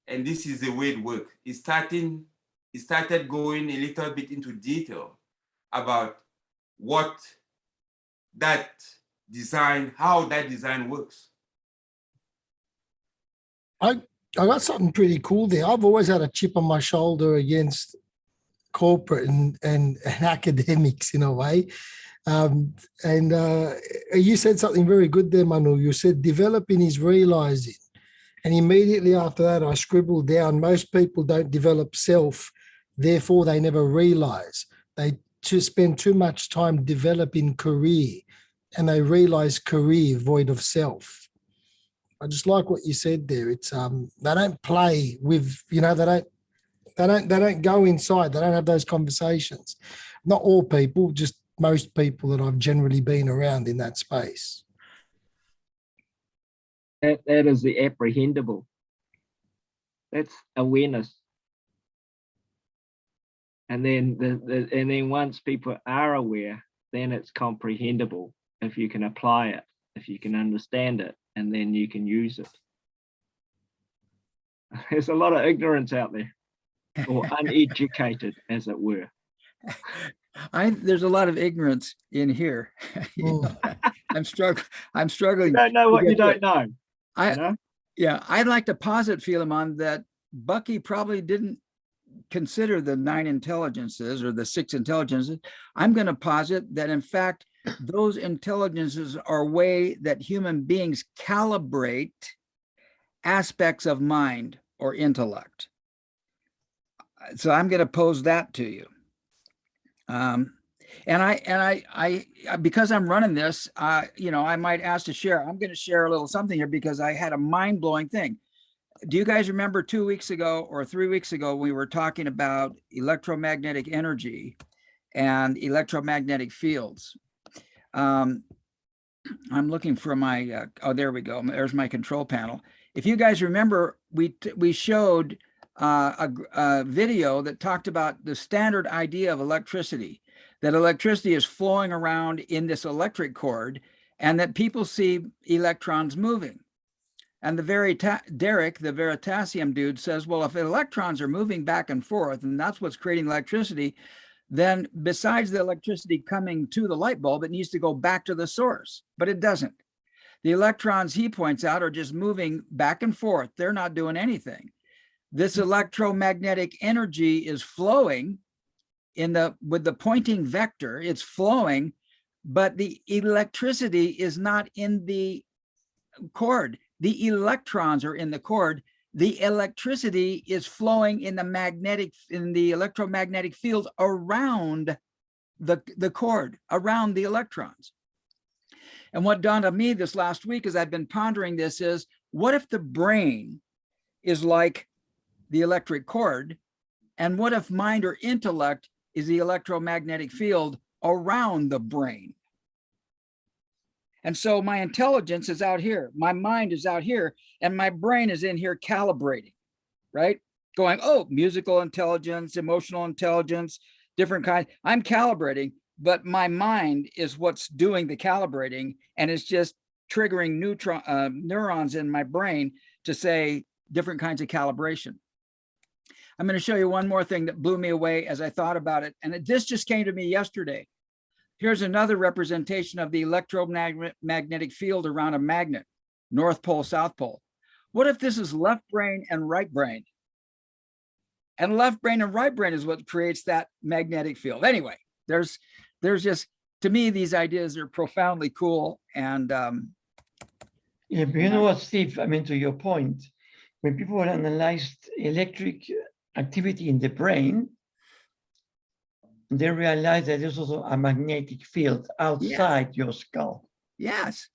and this is the way it works. It started going a little bit into detail about what that design, how that design works. I got something pretty cool there. I've always had a chip on my shoulder against corporate and academics in a way. You said something very good there, Manu. You said developing is realizing. And immediately after that, I scribbled down, most people don't develop self, therefore they never realize. They spend too much time developing career, and they realize career void of self. I just like what you said there. It's they don't play with, they don't go inside. They don't have those conversations. Not all people, just most people that I've generally been around in that space. That is the apprehendable. That's awareness. And then and then once people are aware, then it's comprehensible if you can apply it, if you can understand it, and then you can use it. There's a lot of ignorance out there, or uneducated, as it were. There's a lot of ignorance in here. I'm struggling. You don't know what you don't know. Yeah, I'd like to posit, Philemon, that Bucky probably didn't consider the 9 intelligences or the 6 intelligences. I'm going to posit that, in fact, those intelligences are a way that human beings calibrate aspects of mind or intellect. So I'm going to pose that to you. And I because I'm running this, I might ask to share. I'm going to share a little something here because I had a mind-blowing thing. Do you guys remember 2 weeks ago or 3 weeks ago, we were talking about electromagnetic energy and electromagnetic fields? I'm looking for my, oh, there we go. There's my control panel. If you guys remember, we showed a video that talked about the standard idea of electricity, that electricity is flowing around in this electric cord and that people see electrons moving. And Derek, the Veritasium dude, says, well, if electrons are moving back and forth and that's what's creating electricity, then besides the electricity coming to the light bulb, it needs to go back to the source, but it doesn't. The electrons, he points out, are just moving back and forth. They're not doing anything. This electromagnetic energy is flowing with the pointing vector, it's flowing, but the electricity is not in the cord. The electrons are in the cord. The electricity is flowing in the electromagnetic field around the cord, around the electrons. And what dawned on me this last week as I've been pondering this is, what if the brain is like the electric cord? And what if mind or intellect is the electromagnetic field around the brain? And so my intelligence is out here, my mind is out here, and my brain is in here calibrating, right? Going, oh, musical intelligence, emotional intelligence, different kinds. I'm calibrating, but my mind is what's doing the calibrating, and it's just triggering neurons in my brain to say different kinds of calibration. I'm going to show you one more thing that blew me away as I thought about it. And this just came to me yesterday. Here's another representation of the electromagnetic field around a magnet, North Pole, South Pole. What if this is left brain and right brain? And left brain and right brain is what creates that magnetic field. Anyway, there's just, to me, these ideas are profoundly cool. And yeah, but you know what, Steve, I mean, to your point, when people analyzed electric activity in the brain, they realized that there's also a magnetic field outside your skull. Yes.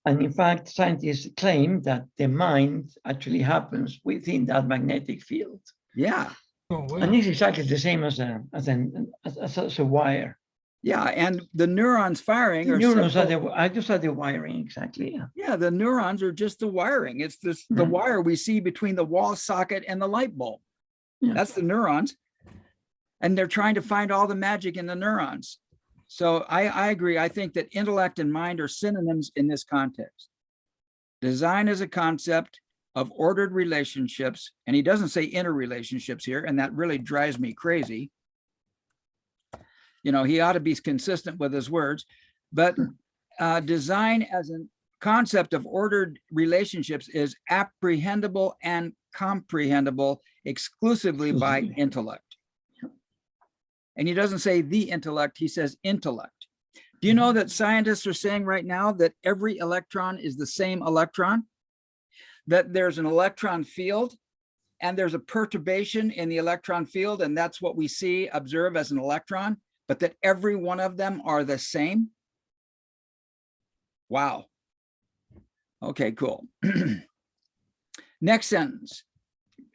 And in fact, scientists claim that the mind actually happens within that magnetic field. Yeah. Oh, wow. And it's exactly the same as a wire. Yeah, and the neurons firing The are neurons are simple. I just had the wiring exactly. Yeah. Yeah, the neurons are just the wiring. It's this the Mhm. wire we see between the wall socket and the light bulb. Yeah. That's the neurons. And they're trying to find all the magic in the neurons. So I agree. I think that intellect and mind are synonyms in this context. Design is a concept of ordered relationships, and he doesn't say interrelationships here, and that really drives me crazy. You know, he ought to be consistent with his words, but design as a concept of ordered relationships is apprehendable and comprehensible exclusively by intellect. And he doesn't say the intellect, he says intellect. Do you know that scientists are saying right now that every electron is the same electron? That there's an electron field and there's a perturbation in the electron field, and that's what we see, observe as an electron, but that every one of them are the same? Wow. Okay, cool. Next sentence.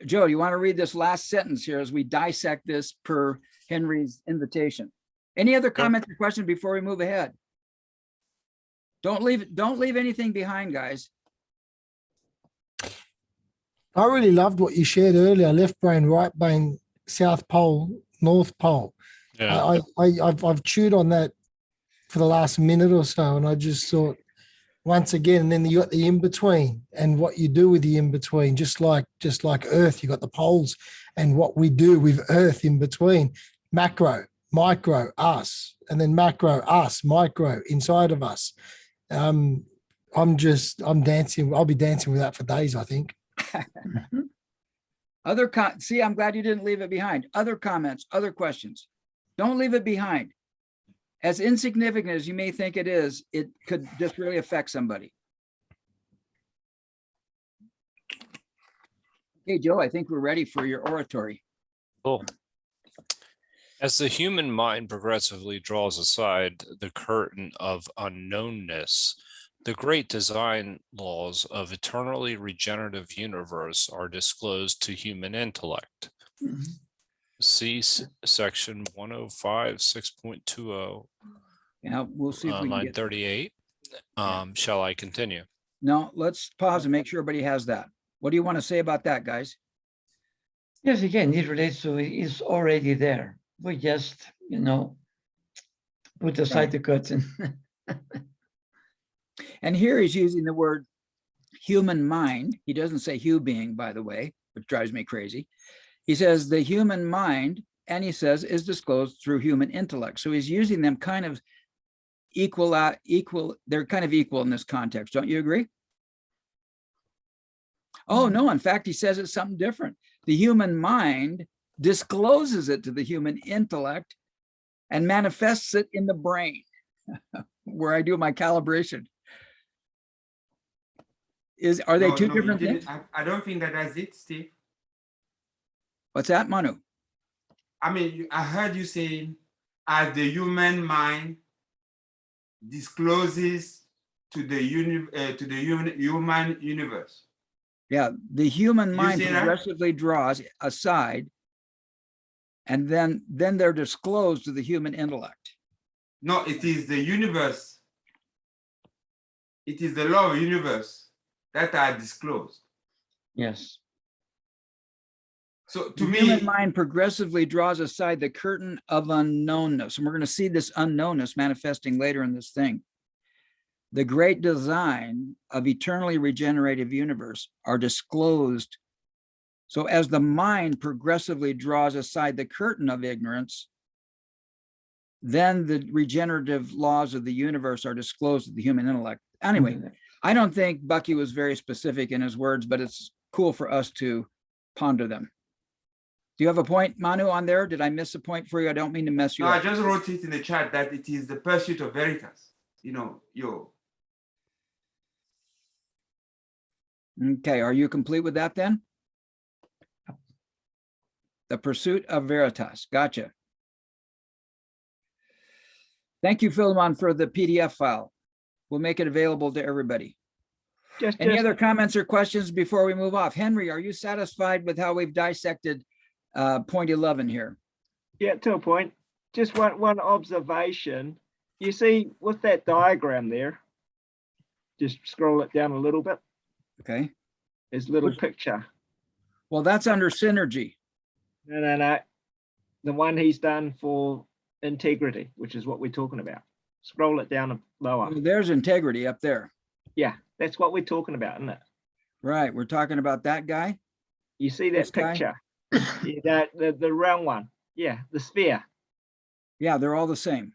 Joe, you want to read this last sentence here as we dissect this per Henry's invitation? Any other comments or questions before we move ahead? Don't leave anything behind, guys. I really loved what you shared earlier, left brain, right brain, South Pole, North Pole. Yeah. I've chewed on that for the last minute or so, and I just thought, once again, and then you got the in-between and what you do with the in-between, just like Earth, you got the poles and what we do with Earth in between. Macro, micro, us, and then macro, us, micro, inside of us. I'm dancing. I'll be dancing with that for days, I think. See, I'm glad you didn't leave it behind. Other comments, other questions. Don't leave it behind. As insignificant as you may think it is, it could just really affect somebody. Okay, Joe, I think we're ready for your oratory. Cool. As the human mind progressively draws aside the curtain of unknownness, the great design laws of eternally regenerative universe are disclosed to human intellect. See section 105, 6.20. Yeah, we'll see if we can Line get 38. Shall I continue? No, let's pause and make sure everybody has that. What do you want to say about that, guys? Yes, again, it relates to it's already there. We just, put aside the curtain. And here he's using the word human mind. He doesn't say Hugh being, by the way, which drives me crazy. He says the human mind, and he says is disclosed through human intellect. So he's using them kind of equal. They're kind of equal in this context. Don't you agree? Oh, no, in fact, he says it's something different. The human mind discloses it to the human intellect and manifests it in the brain where I do my calibration. Are they two different things? I don't think that's it, Steve. What's that, Manu? I mean, I heard you saying as the human mind discloses to the human universe. Yeah, the human mind see that? progressively draws aside, and then they're disclosed to the human intellect. No, it is the universe. It is the law of the universe that are disclosed. Yes. So to The me, human mind progressively draws aside the curtain of unknownness, and we're going to see this unknownness manifesting later in this thing. The great design of eternally regenerative universe are disclosed. So as the mind progressively draws aside the curtain of ignorance, then the regenerative laws of the universe are disclosed to the human intellect. Anyway, I don't think Bucky was very specific in his words, but it's cool for us to ponder them. Do you have a point, Manu, on there? Did I miss a point for you? I don't mean to mess you no, up. I just wrote it in the chat that it is the pursuit of veritas. Okay, are you complete with that then? The pursuit of veritas. Gotcha. Thank you, Philemon, for the PDF file. We'll make it available to everybody. Any other comments or questions before we move off? Henry, are you satisfied with how we've dissected point 11 here. Yeah, to a point. Just one observation. You see with that diagram there, just scroll it down a little bit. Okay. There's a little Which- picture. Well, that's under synergy. No. The one he's done for integrity, which is what we're talking about. Scroll it down lower. Well, there's integrity up there. Yeah, that's what we're talking about, isn't it? Right. We're talking about that guy. You see This that guy? picture? Yeah, the round one. Yeah, the sphere. Yeah, they're all the same.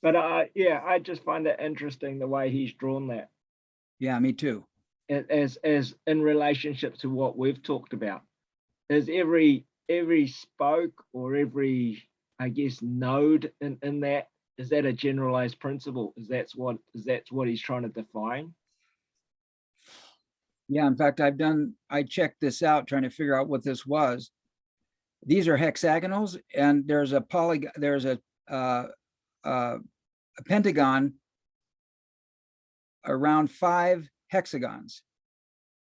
But yeah, I just find it interesting the way he's drawn that Yeah, me too. as in relationship to what we've talked about. Is every spoke or every, I guess, node in that, is that a generalized principle? Is that what he's trying to define? Yeah, in fact, I checked this out trying to figure out what this was. These are hexagonals, and there's a polygon, there's a pentagon around 5 hexagons.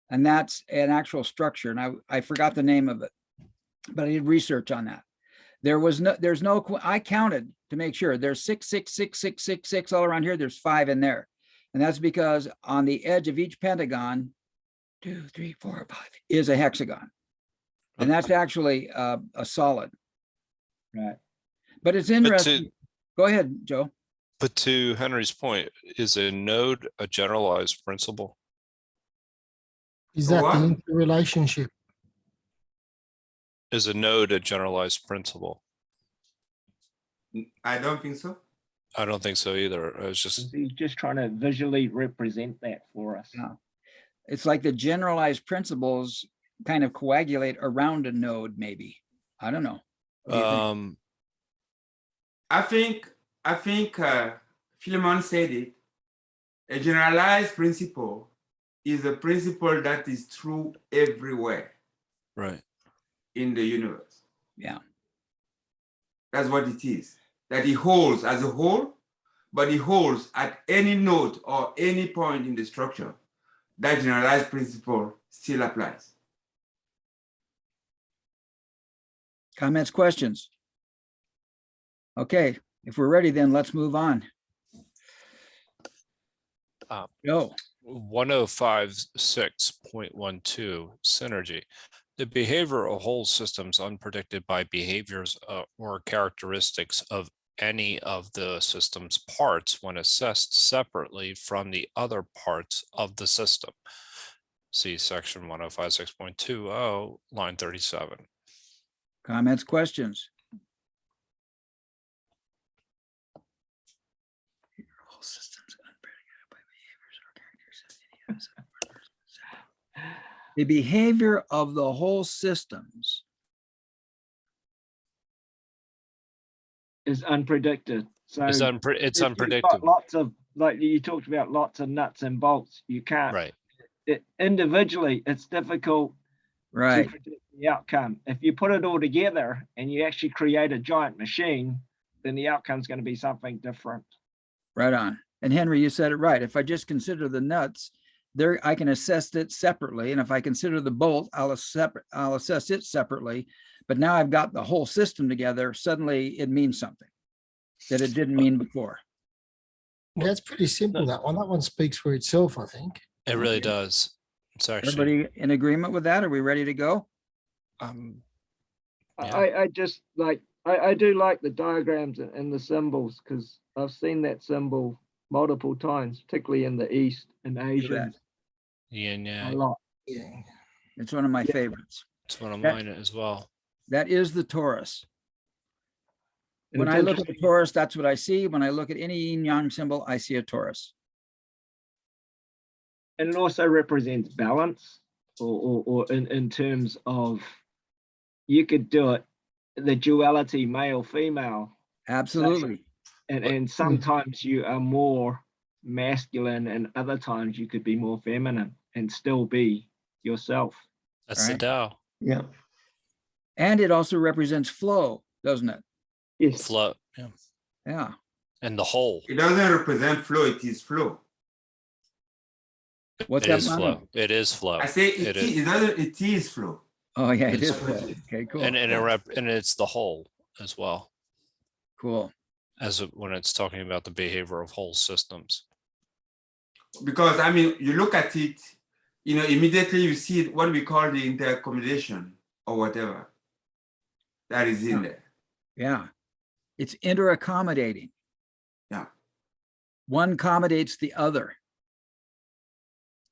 And that's an actual structure. And I forgot the name of it, but I did research on that. I counted to make sure there's 6, 6, 6, 6, 6, 6 all around here. There's 5 in there. And that's because on the edge of each pentagon, 2, 3, 4, 5 is a hexagon. And that's actually a solid. Right. But it's interesting. Go ahead, Joe. But to Henry's point, is a node a generalized principle? Is that What? the interrelationship? Is a node a generalized principle? I don't think so. I don't think so either. I was just, He's just trying to visually represent that for us. Yeah. It's like the generalized principles kind of coagulate around a node, maybe. I don't know. What do you think? I think Philemon said it. A generalized principle is a principle that is true everywhere right. in the universe. Yeah. That's what it is. That it holds as a whole, but it holds at any node or any point in the structure. That generalized principle still applies. Comments, questions? Okay, if we're ready, then let's move on. Go. 1056.12 synergy. The behavior of whole systems unpredicted by behaviors or characteristics of any of the system's parts when assessed separately from the other parts of the system. See section 1056.20, line 37. Comments, questions? Whole systems unpredicted by behaviors or characteristics of any of the behavior of the whole systems. Is unpredicted. So It's if you've got unpredictable. lots of, like you talked about, lots of nuts and bolts. You can't, Right. Individually, it's difficult Right. to predict the outcome. If you put it all together and you actually create a giant machine, then the outcome is going to be something different. Right on. And Henry, you said it right. If I just consider the nuts, there I can assess it separately. And if I consider the bolt, I'll assess it separately. But now I've got the whole system together. Suddenly it means something that it didn't mean before. That's pretty simple, that one. That one speaks for itself, I think. It really Okay. does. It's actually, Everybody in agreement with that? Are we ready to go? Yeah. I just like, I do like the diagrams and the symbols because I've seen that symbol multiple times, particularly in the East and Asians yin a yang. lot. Yeah. It's one of my favorites. It's one of Yeah. mine as well. That is the torus. And When it's I look at the interesting- torus, that's what I see. When I look at any yin yang symbol, I see a torus. And it also represents balance or in terms of, you could do it, the duality male female, Absolutely. and sometimes you are more masculine and other times you could be more feminine and still be yourself. That's the Right. Tao. Yeah. And it also represents flow, doesn't it? Yes. Flow. Yeah. Yeah. And the whole. It doesn't represent flow, it is flow. What's It that, is Manu? flow. It is flow. I say It it is flow. Oh, yeah, it is. It's- Flow. Okay, cool. and and it's the whole as well Cool. when it's talking about the behavior of whole systems. Because I mean, you look at it, you know, immediately you see what we call the interaccommodation or whatever that is in there. Yeah. It's interaccommodating. Yeah. One accommodates the other.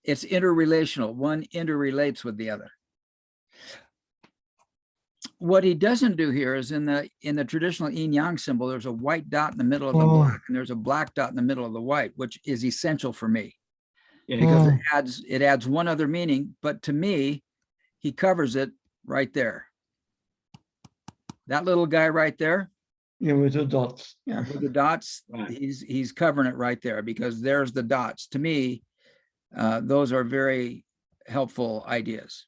It's interrelational. One interrelates with the other. What he doesn't do here is in the traditional yin yang symbol, there's a white dot in the middle of the black, and there's a black dot in the middle of the white, which is essential for me because it adds one other meaning. But to me, he covers it right there. That little guy right there. Yeah, with the dots. Yeah. With the dots, Right. he's covering it right there because there's the dots. To me, those are very helpful ideas.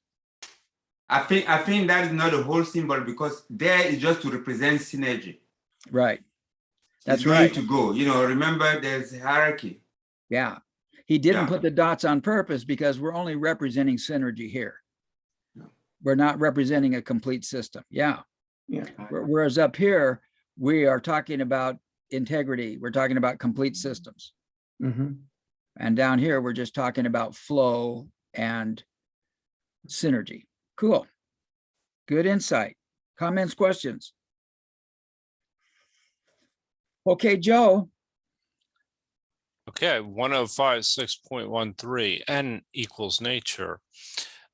I think that is not a whole symbol because there is just to represent synergy. Right. That's It's going right. to go. You know, remember there's hierarchy. Yeah. He didn't Yeah. put the dots on purpose because we're only representing synergy here. Yeah. We're not representing a complete system. Yeah. Yeah. Whereas up here, we are talking about integrity. We're talking about complete systems. Mm-hmm. And down here, we're just talking about flow and synergy. Cool. Good insight. Comments, questions? Okay, Joe. Okay, 1056.13, N equals nature.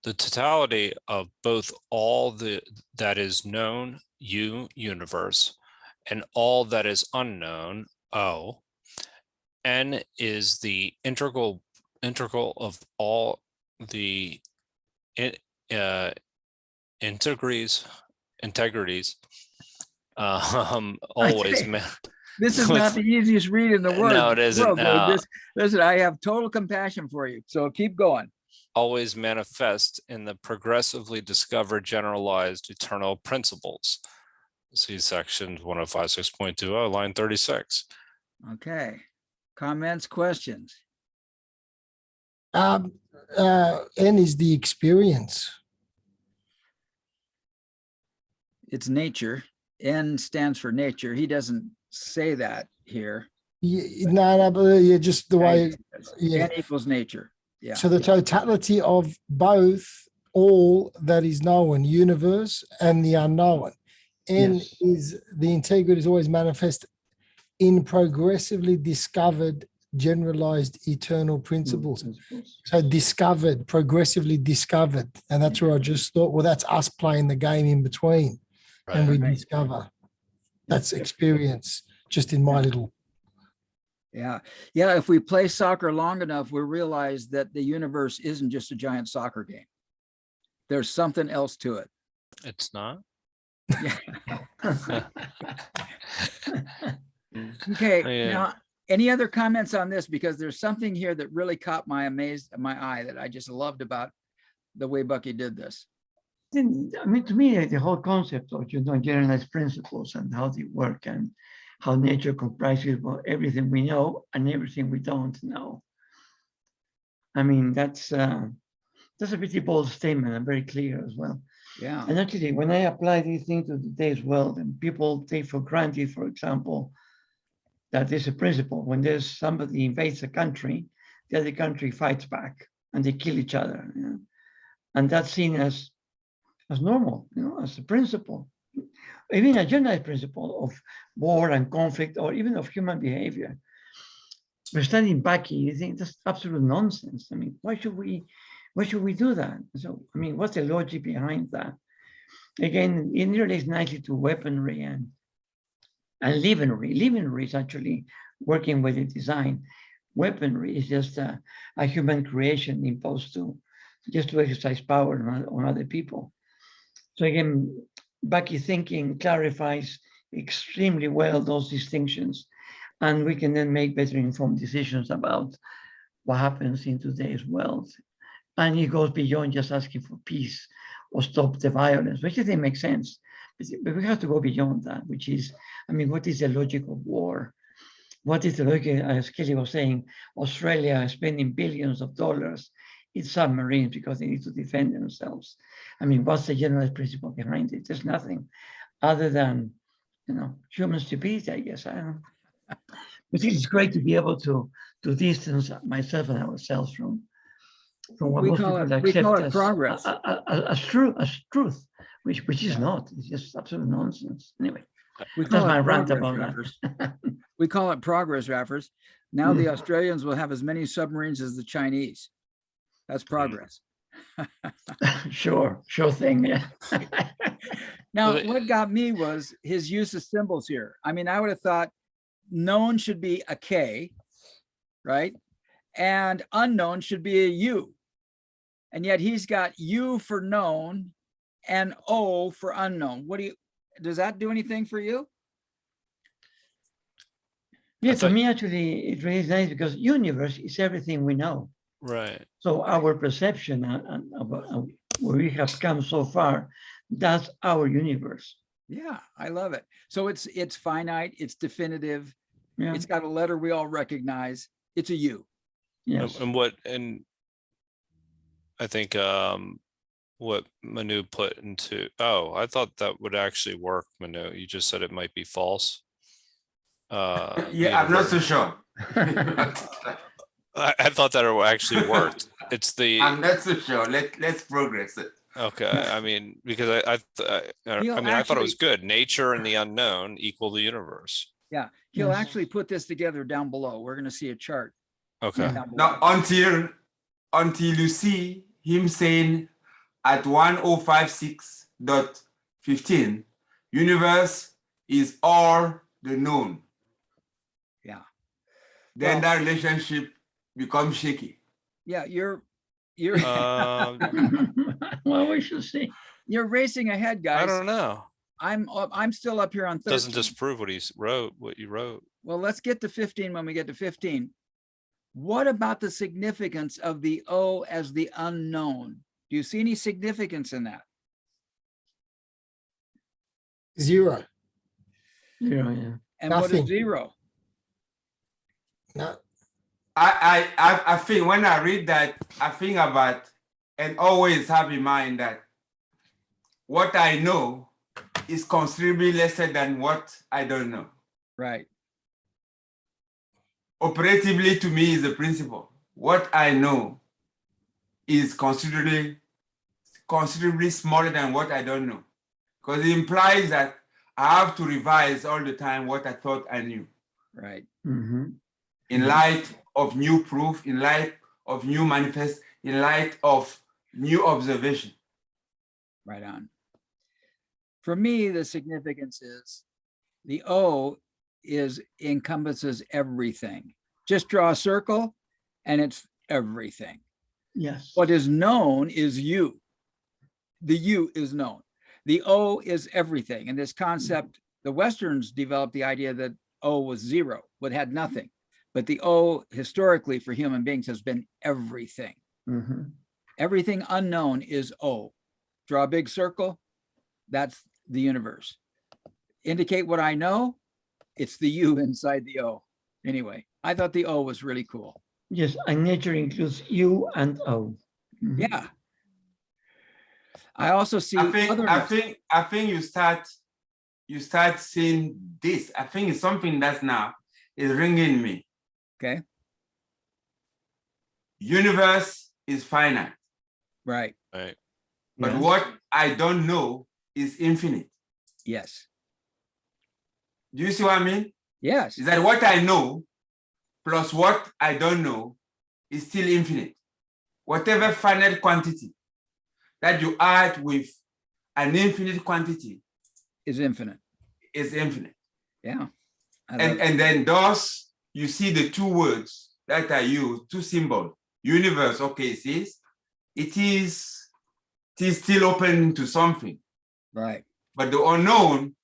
The totality of both all that is known, U, universe, and all that is unknown, O. N is the integral of all the integrities, always. This is not the easiest read in the world. No, it isn't. Listen, I have total compassion for you. So keep going. Always manifest in the progressively discovered generalized eternal principles. See section 1056.20, line 36. Okay. Comments, questions? N is the experience. It's nature. N stands for nature. He doesn't say that here. No, but yeah, just the way. Yeah. N equals nature. Yeah. So the totality of both all that is known, universe and the unknown. N Yes. is the integrity is always manifest in progressively discovered, generalized eternal principles. So discovered, progressively discovered. And that's where I just thought, well, that's us playing the game in between. And we Right. discover. That's experience, just in my little. Yeah. Yeah. If we play soccer long enough, we realize that the universe isn't just a giant soccer game. There's something else to it. It's not. Yeah. Okay. Yeah. Now, any other comments on this? Because there's something here that really caught my eye that I just loved about the way Bucky did this. I mean, to me, the whole concept of, generalized principles and how they work and how nature comprises of everything we know and everything we don't know. I mean, that's a pretty bold statement and very clear as well. Yeah. And actually, when I apply these things to today's world, and people take for granted, for example, that there's a principle. When there's somebody invades a country, the other country fights back and they kill each other. And that's seen as normal, as a principle. Even a generalized principle of war and conflict, or even of human behavior. We're studying Bucky, you think that's absolute nonsense. I mean, why should we do that? So, I mean, what's the logic behind that? Again, it relates nicely to weaponry and leavenry. Leavenry is actually working with the design. Weaponry is just a human creation imposed to exercise power on other people. So again, Bucky thinking clarifies extremely well those distinctions, and we can then make better informed decisions about what happens in today's world. And he goes beyond just asking for peace or stop the violence, which I think makes sense. But we have to go beyond that, which is, I mean, what is the logic of war? What is the logic, as Kelly was saying, Australia is spending billions of dollars it's submarines because they need to defend themselves. I mean, what's the general principle behind it? There's nothing other than, human stupidity, I guess. I don't know. But it's great to be able to distance myself and ourselves from what We most call people it- we accept call it as progress. as truth, which is not. It's just absolute nonsense. Anyway, We that's call my it rant progress, about Raffers. that. We call it progress, Raffers. Now the Australians will have as many submarines as the Chinese. That's progress. Sure thing. Yeah. Now, Well, what got me was his use of symbols here. I mean, I would have thought known should be a K, right? And unknown should be a U. And yet he's got U for known and O for unknown. Does that do anything for you? Yeah, thought- to me, actually, it really is nice because universe is everything we know. Right. So our perception of where we have come so far, that's our universe. Yeah, I love it. So it's finite, it's definitive, Yeah. it's got a letter we all recognize. It's a U. Yes. And I think what Manu put into, I thought that would actually work, Manu. You just said it might be false. Yeah, I'm not so sure. I thought that it actually worked. It's the I'm not so sure. Let's progress it. okay. I mean, because I thought it was good. Nature and the unknown equal the universe. Yeah, he'll Yes. actually put this together down below. We're going to see a chart. Okay. down below. Now, until you see him saying at 1056.15, universe is all the known. Yeah. Then Well- that relationship becomes shaky. Yeah, you're Well, we shall see. you're racing ahead, I guys. don't know. I'm still up here on 13. Doesn't disprove what what you wrote. Well, let's get to 15 when we get to 15. What about the significance of the O as the unknown? Do you see any significance in that? 0. Yeah. And what Nothing. is 0? No. I think when I read that, I think about and always have in mind that what I know is considerably lesser than what I don't know. Right. Operatively, to me, is the principle. What I know is considerably smaller than what I don't know, because it implies that I have to revise all the time what I thought I knew. Right. Mm-hmm. In light of new proof, in light of new manifest, in light of new observation. Right on. For me, the significance is the O encompasses everything. Just draw a circle and it's everything. Yes. What is known is you. The U is known. The O is everything. And this concept, the Westerns developed the idea that O was 0, but had nothing. But the O historically for human beings has been everything. Mm-hmm. Everything unknown is O. Draw a big circle, that's the universe. Indicate what I know, it's the U inside the O. Anyway, I thought the O was really cool. Yes, and nature includes U and O. Mhm. Yeah. I also see I think you start seeing this. I think it's something that's now is ringing me. Okay. Universe is finite, Right. Right. but Yes. what I don't know is infinite. Yes. Do you see what I mean? Yes. Is that what I know plus what I don't know is still infinite. Whatever finite quantity that you add with an infinite quantity Is infinite. is infinite. Yeah. I love it. And then thus you see the two words that are used, two symbols. Universe, okay, it is still open to something, Right. but the unknown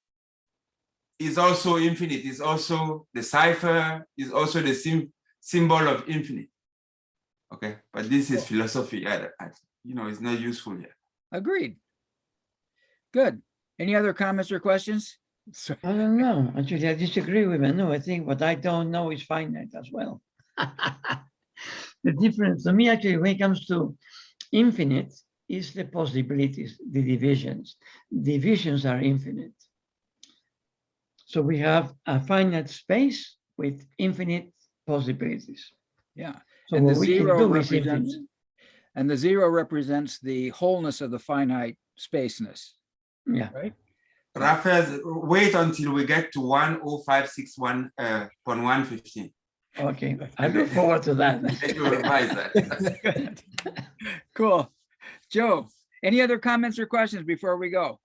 is also infinite, is also the cipher, is also the symbol of infinite. Okay, but this is philosophy. It's not useful yet. Agreed. Good. Any other comments or questions? So- I don't know. Actually, I disagree with Manu. I think what I don't know is finite as well. The difference to me, actually, when it comes to infinite, is the possibilities, the divisions. Divisions are infinite. So we have a finite space with infinite possibilities. Yeah. So And the what we can zero do is represents, infinite. and the zero represents the wholeness of the finite spaceness, Yeah. right? Raphael, wait until we get to 10561.115. Okay, I look forward to that. You revise that. Good. Cool. Joe, any other comments or questions before we go?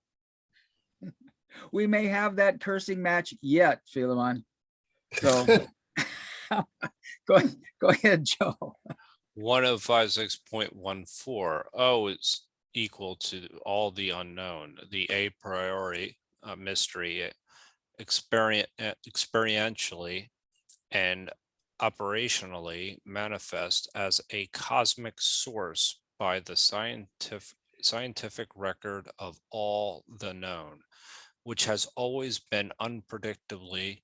We may have that cursing match yet, Philemon. So go ahead, Joe. 1056.14. O is equal to all the unknown, the a priori mystery, experientially and operationally manifest as a cosmic source by the scientific record of all the known, which has always been unpredictably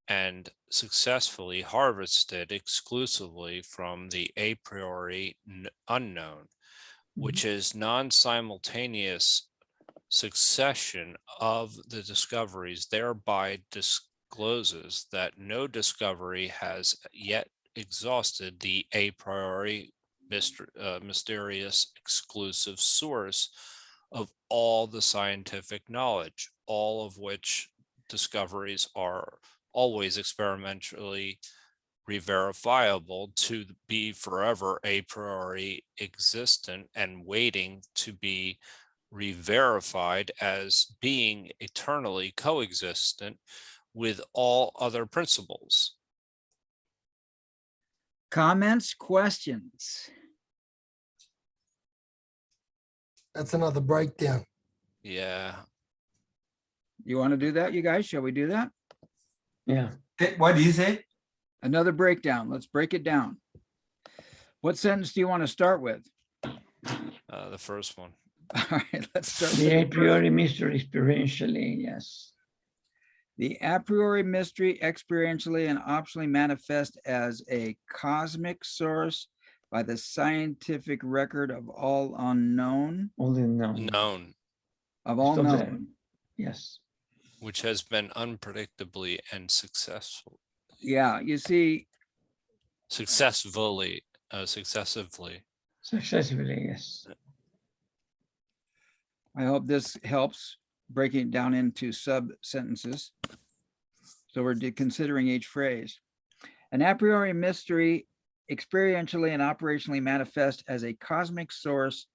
and successfully harvested exclusively from the a priori unknown, which is non-simultaneous succession of the discoveries, thereby discloses that no discovery has yet exhausted the a priori mysterious exclusive source of all the scientific knowledge, all of which discoveries are always experimentally re-verifiable to be forever a priori existent and waiting to be re-verified as being eternally coexistent with all other principles. Comments, questions? That's another breakdown. Yeah. You want to do that, you guys? Shall we do that? Yeah. What do you say? Another breakdown. Let's break it down. What sentence do you want to start with? The first one. All right, let's start The with a priori mystery experientially, yes. the a priori mystery experientially and optionally manifest as a cosmic source by the scientific record of all unknown, All the known. Known, of all Stop there. known. Yes. which has been unpredictably and successfully, Yeah, you see, successively. Successively, yes. I hope this helps breaking it down into sub-sentences. So we're considering each phrase. An a priori mystery experientially and operationally manifest as a cosmic source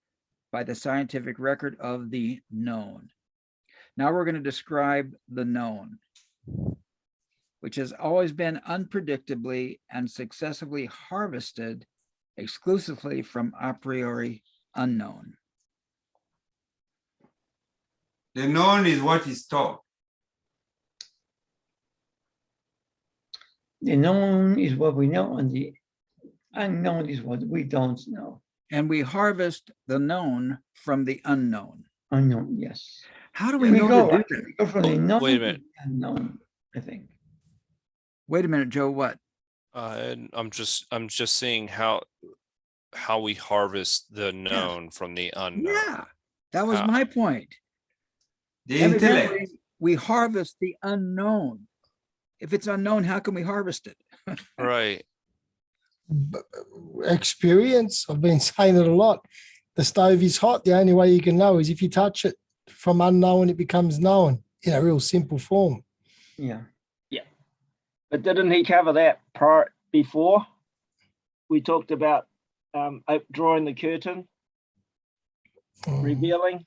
by the scientific record of the known. Now we're going to describe the known, which has always been unpredictably and successively harvested exclusively from a priori unknown. The known is what is taught. The known is what we know, and the unknown is what we don't know. And we harvest the known from the unknown. Unknown, yes. How do we We know go, to do actually, that? we go from the known Wait a to minute. the unknown, I think. Wait a minute, Joe, what? And I'm just seeing how we harvest the known from the unknown. Yeah, that was How? my point. The intellect. Evidently, we harvest the unknown. If it's unknown, how can we harvest it? Right. Experience. I've been saying it a lot. The stove is hot. The only way you can know is if you touch it. From unknown, it becomes known in a real simple form. Yeah. But didn't he cover that part before? We talked about drawing the curtain, revealing.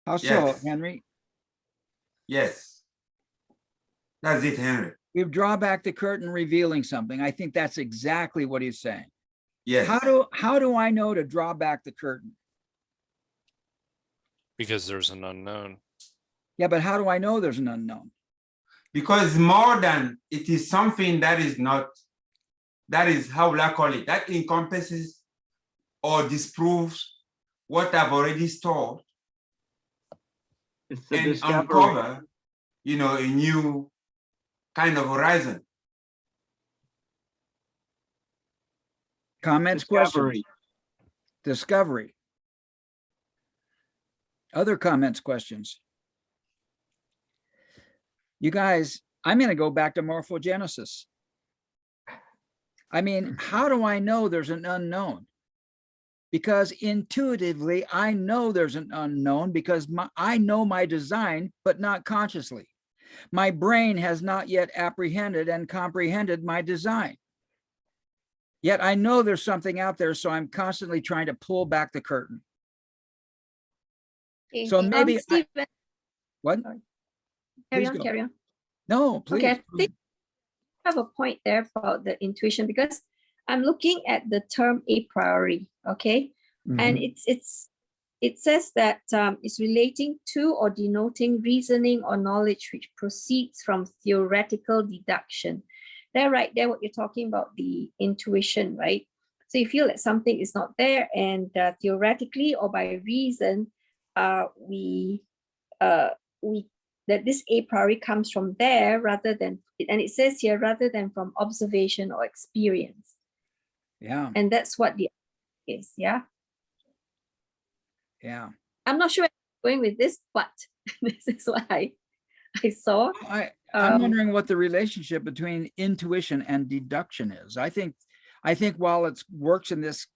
How so, Yes. Henry? Yes. That's it, Henry. We draw back the curtain, revealing something. I think that's exactly what he's saying. Yes. How do I know to draw back the curtain? Because there's an unknown. Yeah, but how do I know there's an unknown? Because more than it is something that is not, that is, how will I call it? That encompasses or disproves what I've already stored It's the and discovery. uncover, a new kind of horizon. Comments, Discovery. questions? Discovery. Other comments, questions? You guys, I'm going to go back to morphogenesis. I mean, how do I know there's an unknown? Because intuitively, I know there's an unknown because I know my design, but not consciously. My brain has not yet apprehended and comprehended my design. Yet I know there's something out there, so I'm constantly trying to pull back the curtain. Okay. So maybe Stephen, what? carry Please on, go. carry on. No, please. Okay, I think I have a point there about the intuition because I'm looking at the term a priori, okay? And it says that it's relating to or denoting reasoning or knowledge which proceeds from theoretical deduction. There, right there, what you're talking about, the intuition, right? So you feel that something is not there, and theoretically or by reason, that this a priori comes from there rather than, and it says here, rather than from observation or experience. Yeah. And that's what the is, yeah. Yeah. I'm not sure where I'm going with this, but this is what I saw. I'm wondering what the relationship between intuition and deduction is. I think while it works in this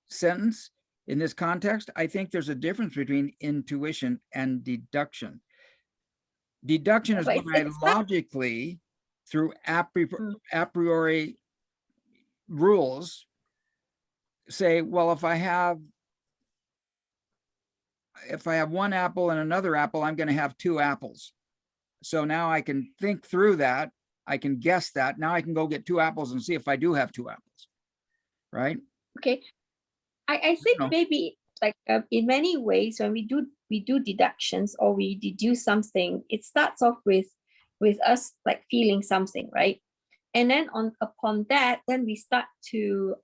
sentence, in this context, I think there's a difference between intuition and deduction. Deduction is But when I logically, through a priori rules, say, well, if I have one apple and another apple, I'm going to have two apples. So now I can think through that. I can guess that. Now I can go get two apples and see if I do have two apples. Right? Okay. I think maybe like in many ways when we do deductions or we deduce something, it starts off with us like feeling something, right? And then upon that, then we start to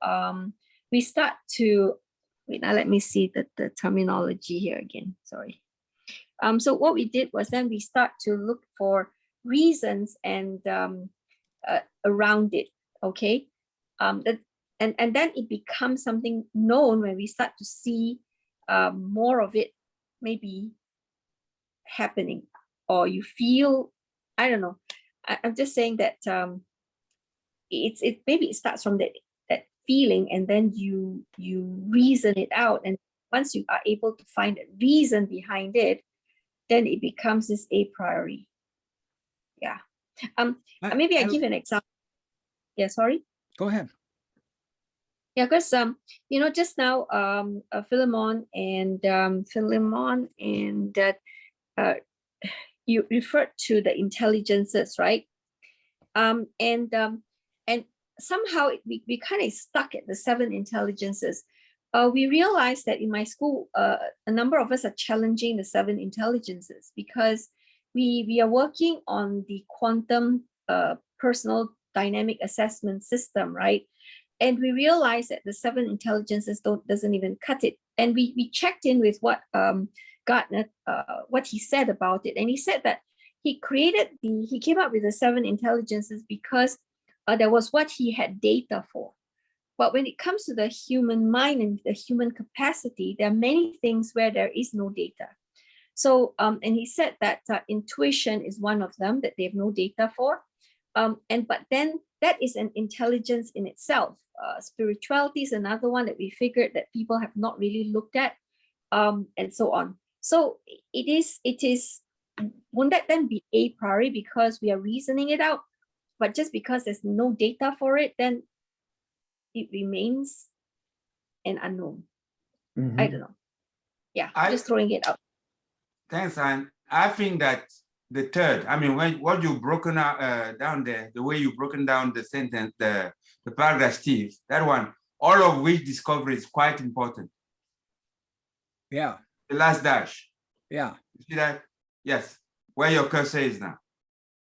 wait, now let me see the terminology here again. Sorry. So what we did was then we start to look for reasons and around it. Okay. And then it becomes something known when we start to see more of it maybe happening, or you feel, I don't know. I'm just saying that maybe it starts from that feeling, and then you reason it out, and once you are able to find a reason behind it, then it becomes this a priori. Yeah. Maybe I give an example. Yeah, sorry. Go ahead. Yeah, because just now Philemon and you referred to the intelligences, right? And somehow we kind of stuck at the 7 intelligences. We realized that in my school, a number of us are challenging the 7 intelligences because we are working on the quantum personal dynamic assessment system, right? And we realized that the 7 intelligences doesn't even cut it. And we checked in with what Gardner, what he said about it. And he said that he came up with the 7 intelligences because there was what he had data for. But when it comes to the human mind and the human capacity, there are many things where there is no data. So, and he said that intuition is one of them that they have no data for. But then that is an intelligence in itself. Spirituality is another one that we figured that people have not really looked at, and so on. So it is, won't that then be a priori because we are reasoning it out? But just because there's no data for it, then it remains an unknown. I don't know. Yeah, just throwing it out. Thanks, Anne. I think that the third, I mean, what you've broken out down there, the way you've broken down the sentence, the paragraph, Steve, that one, all of which discovery is quite important. Yeah. The last dash. Yeah. You see that? Yes. Where your cursor is now.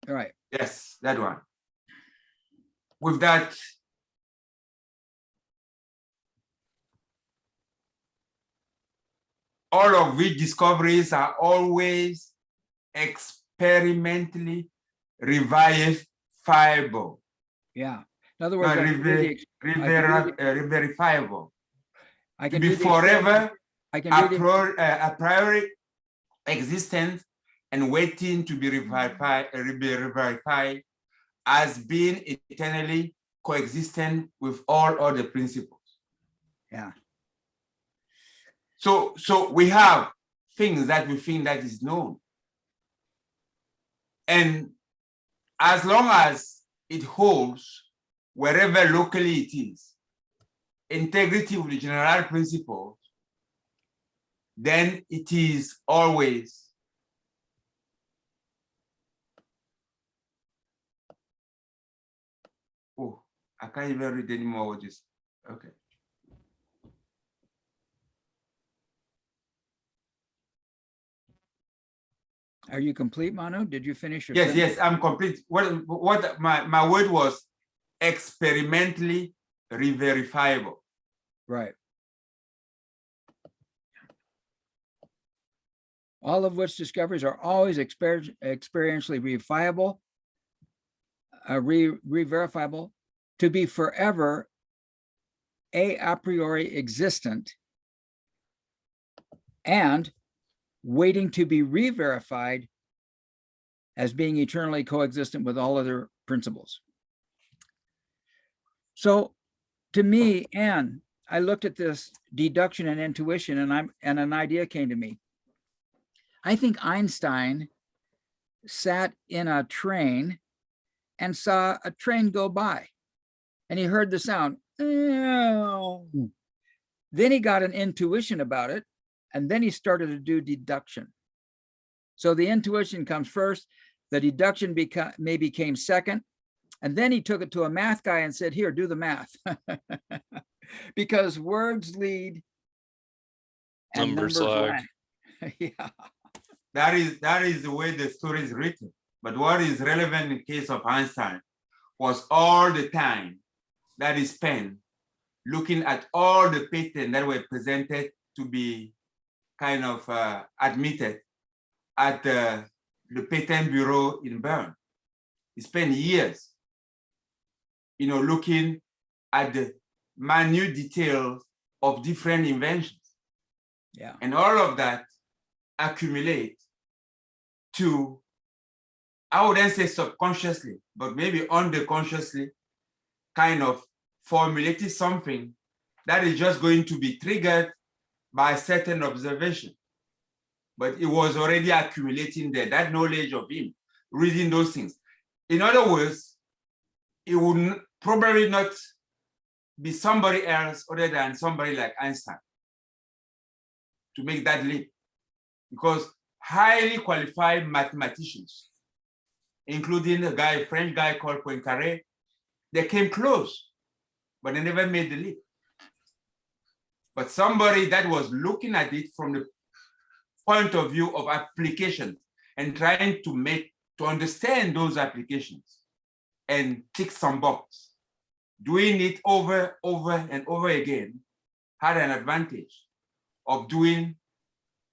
All right. Yes, that one. With that, all of which discoveries are always experimentally verifiable. Yeah. In other words, I can do the ex- verifiable. I To can be do the experiment. forever I can do the a priori existent and waiting to be verified as being eternally coexistent with all other principles. yeah. So we have things that we think that is known. And as long as it holds wherever locally it is, integrity with the general principles, then it is always oh, I can't even read anymore what this. Okay. Are you complete, Manu? Did you finish your Yes, sentence? yes, I'm complete. What my word was experimentally re-verifiable. Right. All of which discoveries are always experientially verifiable, re-verifiable, to be forever a priori existent, and waiting to be re-verified as being eternally coexistent with all other principles. So to me, Anne, I looked at this deduction and intuition, and an idea came to me. I think Einstein sat in a train and saw a train go by, and he heard the sound. Then he got an intuition about it, and then he started to do deduction. So the intuition comes first, the deduction became second, and then he took it to a math guy and said, here, do the math. Because words lead and Numbers numbers lag. lag. Yeah. That is the way the story is written. But what is relevant in the case of Einstein was all the time that is spent looking at all the patents that were presented to be kind of admitted at the patent bureau in Bern. He spent years, looking at the minute details of different inventions. Yeah. And all of that accumulate to, I wouldn't say subconsciously, but maybe underconsciously, kind of formulated something that is just going to be triggered by a certain observation. But it was already accumulating there, that knowledge of him, reading those things. In other words, it would probably not be somebody else other than somebody like Einstein to make that leap. Because highly qualified mathematicians, including a French guy called Poincaré, they came close, but they never made the leap. But somebody that was looking at it from the point of view of application and trying to understand those applications and tick some box, doing it over and over again, had an advantage of doing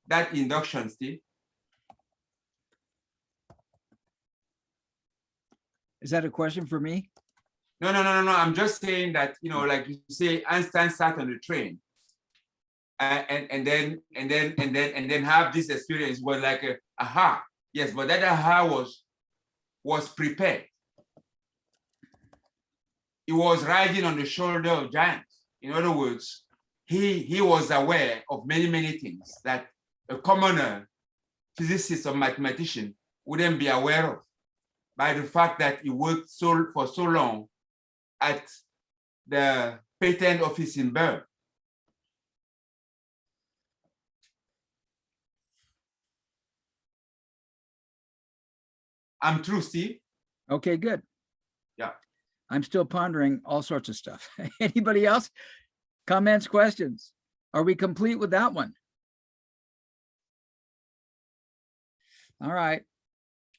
that induction still. Is that a question for me? No. I'm just saying that, like you say, Einstein sat on the train and then have this experience was like a aha. Yes, but that aha was prepared. He was riding on the shoulder of giants. In other words, he was aware of many things that a commoner physicist or mathematician wouldn't be aware of, by the fact that he worked for so long at the patent office in Bern. I'm through, Steve. Okay, good. Yeah. I'm still pondering all sorts of stuff. Anybody else? Comments, questions? Are we complete with that one? All right.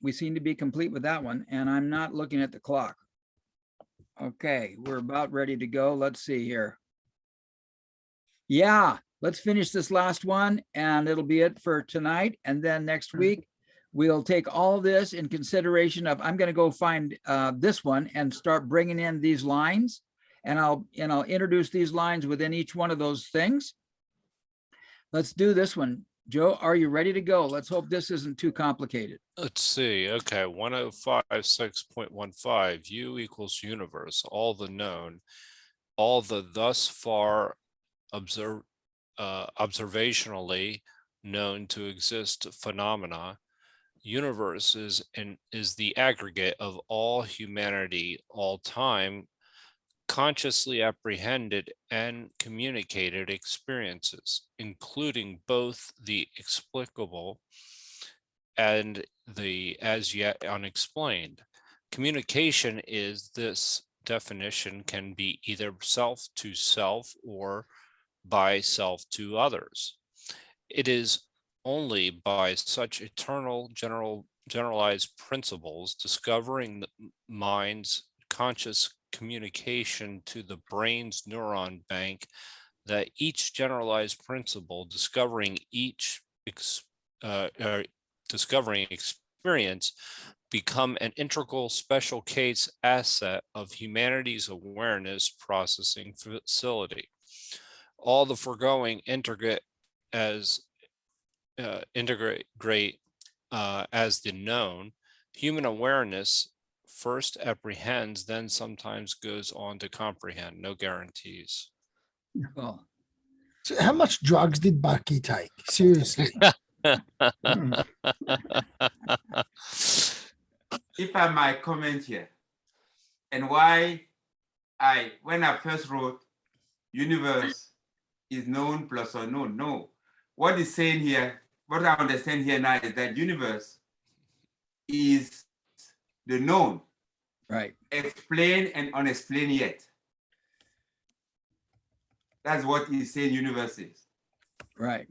We seem to be complete with that one, and I'm not looking at the clock. Okay, we're about ready to go. Let's see here. Yeah, let's finish this last one, and it'll be it for tonight. And then next week, we'll take all this in consideration of, I'm going to go find this one and start bringing in these lines, and I'll introduce these lines within each one of those things. Let's do this one. Joe, are you ready to go? Let's hope this isn't too complicated. Let's see. Okay, 105.6.15, U equals universe, all the known, all the thus far observationally known to exist phenomena. Universe is the aggregate of all humanity, all time, consciously apprehended and communicated experiences, including both the explicable and the as yet unexplained. Communication is, this definition can be either self to self or by self to others. It is only by such eternal generalized principles, discovering the mind's conscious communication to the brain's neuron bank, that each generalized principle discovering experience become an integral special case asset of humanity's awareness processing facility. All the foregoing integrate as the known, human awareness first apprehends, then sometimes goes on to comprehend. No guarantees. Oh, So how much drugs did Bucky take? Seriously. If I might comment here, and why when I first wrote universe is known plus unknown. No, what is saying here, what I understand here now is that universe is the known, right. explained and unexplained yet. That's what he's saying universe is. Right.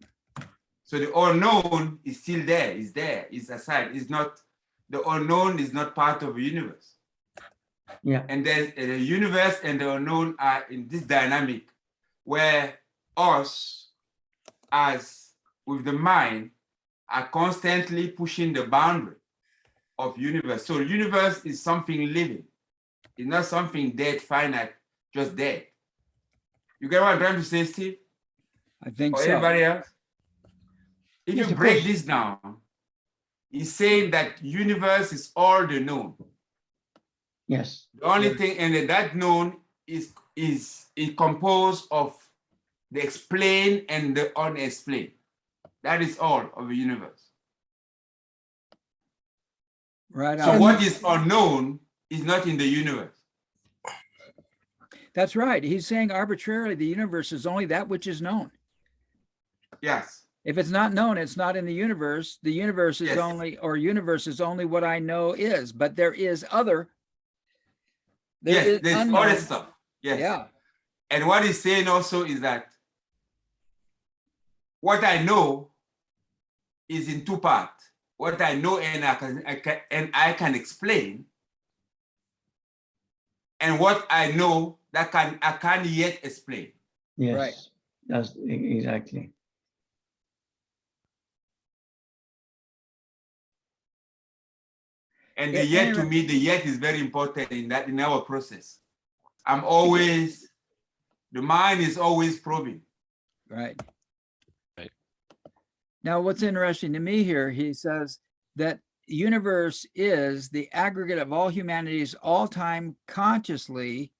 So the unknown is still there, is aside. It's not, the unknown is not part of the universe. Yeah. And there's the universe and the unknown are in this dynamic where us, as with the mind, are constantly pushing the boundary of universe. So universe is something living. It's not something dead, finite, just dead. You get what I'm trying to say, Steve? I think Or so. anybody else? If Yes, you of break course. this down, he's saying that universe is all the known. Yes. The only thing, and that known is composed of the explained and the unexplained. That is all of the universe. Right So on. what is unknown is not in the universe. That's right. He's saying arbitrarily the universe is only that which is known. Yes. If it's not known, it's not in the universe. The universe is Yes. only, or universe is only what I know is, but there is other. There Yes, is there's unknown. other stuff. Yes. Yeah. And what he's saying also is that what I know is in two parts. What I know and I can explain, and what I know that I can't yet explain. Yes. Right. That's exactly. And Yeah, the yet, to and- me, the yet is very important in our process. I'm always, the mind is always probing. Right. Right. Now, what's interesting to me here, he says that universe is the aggregate of all humanity's all-time consciously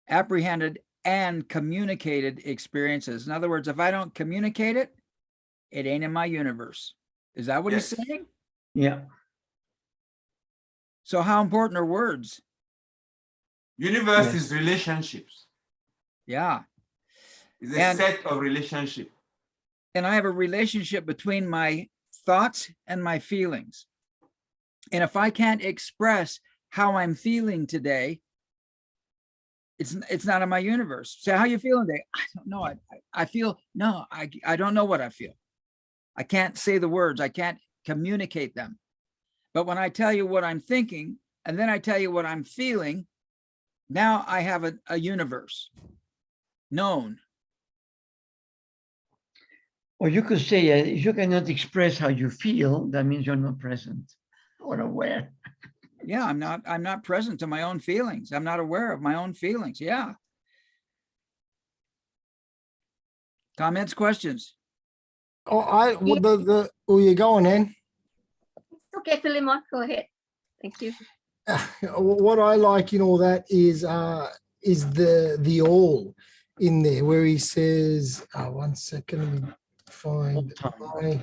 apprehended and communicated experiences. In other words, if I don't communicate it, it ain't in my universe. Is that what he's Yes. saying? Yeah. So how important are words? Universe Yes. is relationships. Yeah. It's a And- set of relationships. And I have a relationship between my thoughts and my feelings. And if I can't express how I'm feeling today, it's not in my universe. So how you feeling today? I don't know. I feel, no, I don't know what I feel. I can't say the words. I can't communicate them. But when I tell you what I'm thinking, and then I tell you what I'm feeling, now I have a universe known. Or you could say, if you cannot express how you feel, that means you're not present or aware. Yeah, I'm not present to my own feelings. I'm not aware of my own feelings. Yeah. Comments, questions? Oh, you go on, Ann. It's okay, Philemon, go ahead. Thank you. What I like in all that is the all in there where he says, 1 second, let me find my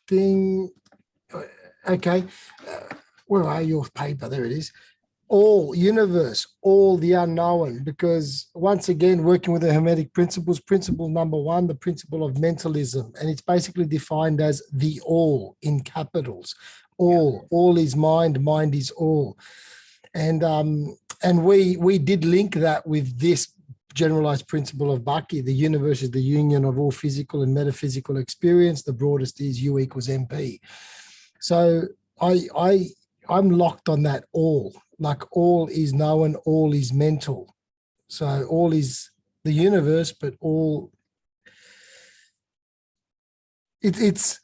thing. Okay, where are your paper? There it is. All universe, all the unknown, because once again, working with the Hermetic principles, principle number 1, the principle of mentalism, and it's basically defined as the all in capitals. All is mind, mind is all. And we did link that with this generalized principle of Bucky. The universe is the union of all physical and metaphysical experience. The broadest is U equals MP. So I'm locked on that all. Like all is known, all is mental. So all is the universe, but all it's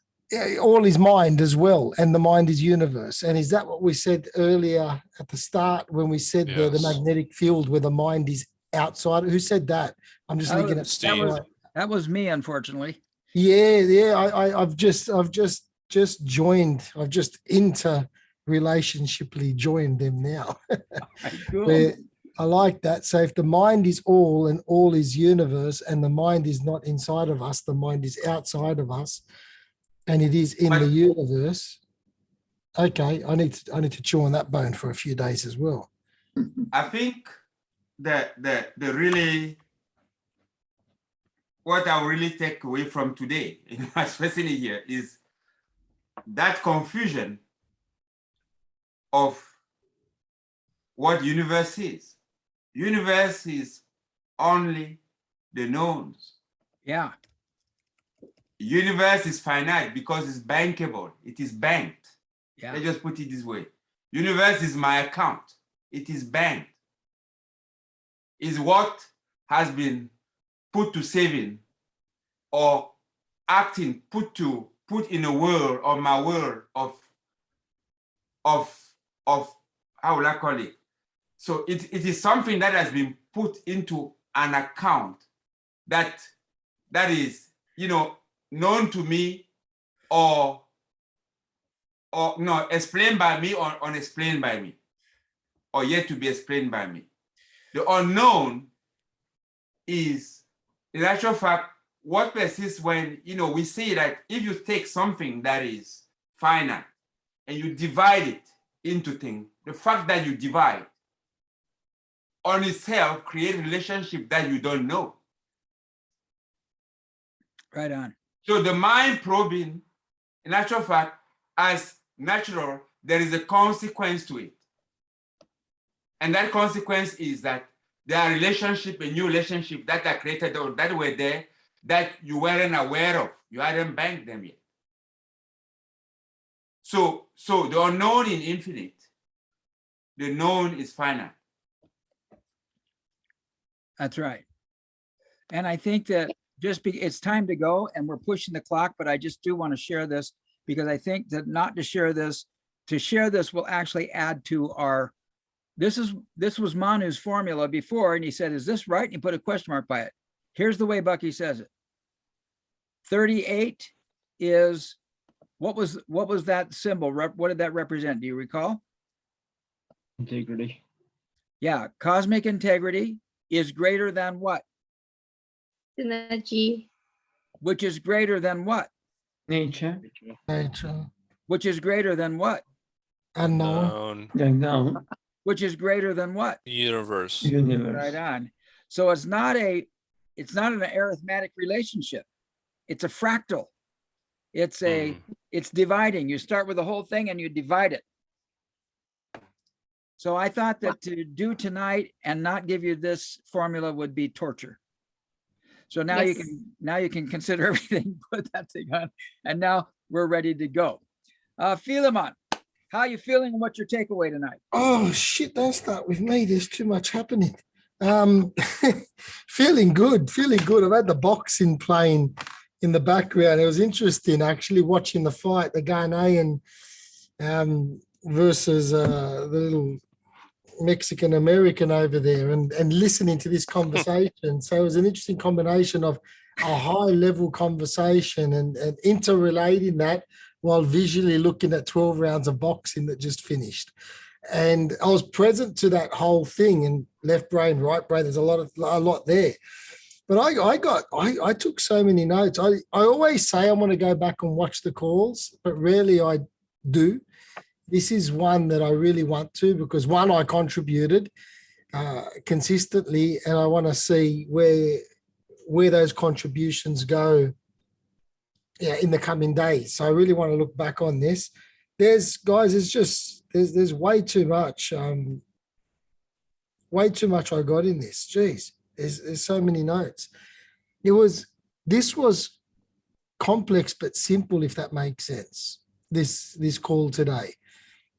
all is mind as well, and the mind is universe. And is that what we said earlier at the start when we said the Yes. magnetic field where the mind is outside? Who said that? I'm just thinking of Steve. That was me, unfortunately. Yeah. I've just joined. I've just interrelationshiply joined them now. Cool. Where I like that. So if the mind is all and all is universe, and the mind is not inside of us, the mind is outside of us, and it is in the universe. Okay, I need to chew on that bone for a few days as well. I think that the really what I really take away from today, especially here, is that confusion of what universe is. Universe is only the knowns. Yeah. Universe is finite because it's bankable. It is banked. Yeah. Let's just put it this way. Universe is my account. It is banked. Is what has been put to saving or acting, put in a world, or my world of how will I call it? So it is something that has been put into an account that is, known to me or no, explained by me or unexplained by me, or yet to be explained by me. The unknown is, in actual fact, what persists when, we see that if you take something that is finite and you divide it into things, the fact that you divide on itself creates a relationship that you don't know. Right on. So the mind probing, in actual fact, as natural, there is a consequence to it. And that consequence is that there are relationships, a new relationship that are created or that were there that you weren't aware of. You hadn't banked them yet. So the unknown is infinite. The known is finite. That's right. And I think that it's time to go and we're pushing the clock, but I just do want to share this because I think that to share this will actually add to our, this was Manu's formula before, and he said, is this right? And he put a question mark by it. Here's the way Bucky says it. 38 is, what was that symbol? What did that represent? Do you recall? Integrity. Yeah, cosmic integrity is greater than what? Synergy. Which is greater than what? Nature. Nature. Which is greater than what? Unknown. Unknown. Which is greater than what? Universe. Universe. Right on. So it's not an arithmetic relationship. It's a fractal. It's dividing. You start with the whole thing and you divide it. So I thought that to do tonight and not give you this formula would be torture. So now Yes. you can consider everything, put that thing on, and now we're ready to go. Philemon, how are you feeling and what's your takeaway tonight? Oh shit, don't start with me. There's too much happening. Feeling good. I've had the boxing playing in the background. It was interesting actually watching the fight, the Ghanaian versus the little Mexican American over there, and listening to this conversation. So it was an interesting combination of a high level conversation and interrelating that while visually looking at 12 rounds of boxing that just finished. And I was present to that whole thing, and left brain, right brain, there's a lot there. But I took so many notes. I always say I want to go back and watch the calls, but rarely I do. This is one that I really want to, because one, I contributed consistently, and I want to see where those contributions go in the coming days. So I really want to look back on this. There's way too much. Way too much I got in this. Jeez, there's so many notes. This was complex but simple, if that makes sense. This call today.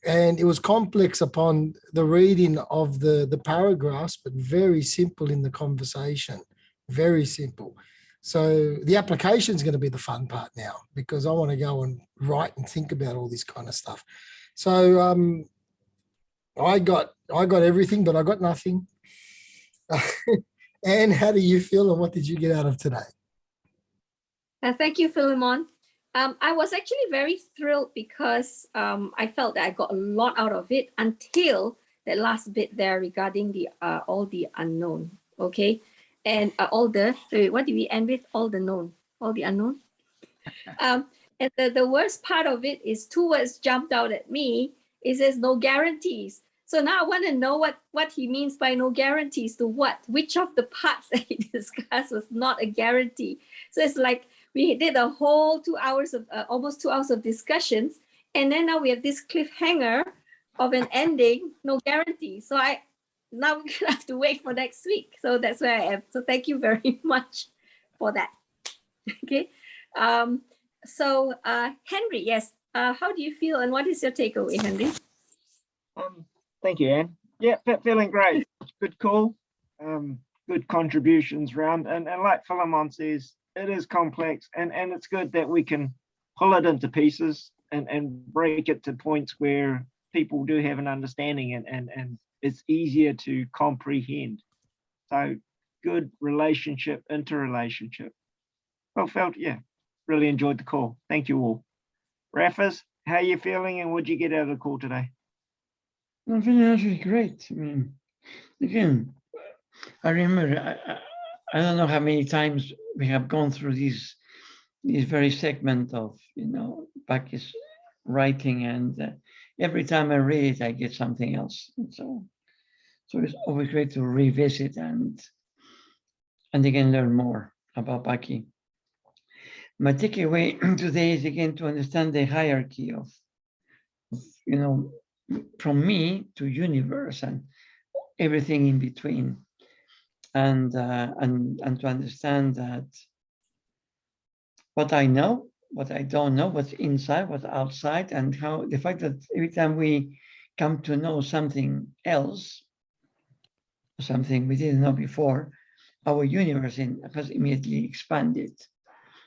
And it was complex upon the reading of the paragraphs, but very simple in the conversation. Very simple. So the application is going to be the fun part now, because I want to go and write and think about all this kind of stuff. So I got everything, but I got nothing. Anne, how do you feel, and what did you get out of today? Thank you, Philemon. I was actually very thrilled because I felt that I got a lot out of it until that last bit there regarding the all the unknown. Okay. And what did we end with? All the known, all the unknown. And the worst part of it is 2 words jumped out at me. It says no guarantees. So now I want to know what he means by no guarantees to what? Which of the parts that he discussed was not a guarantee? So it's like we did a whole 2 hours of almost 2 hours of discussions. And then now we have this cliffhanger of an ending, no guarantee. So now we're gonna have to wait for next week. So that's where I am. So thank you very much for that. Okay. So Henry, yes. How do you feel, and what is your takeaway, Henry? Thank you, Anne. Yeah, feeling great. Good call. Good contributions round. And like Philemon says, it is complex, and it's good that we can pull it into pieces and break it to points where people do have an understanding and it's easier to comprehend. So good relationship, interrelationship. Well felt, yeah. Really enjoyed the call. Thank you all. Raffas, how are you feeling, and what'd you get out of the call today? I'm feeling actually great. I mean, again, I remember, I don't know how many times we have gone through this very segment of, Bucky's writing, and every time I read it, I get something else. And so it's always great to revisit and again learn more about Bucky. My takeaway today is again to understand the hierarchy of from me to universe and everything in between, and to understand that what I know, what I don't know, what's inside, what's outside, and how the fact that every time we come to know something else, something we didn't know before, our universe has immediately expanded.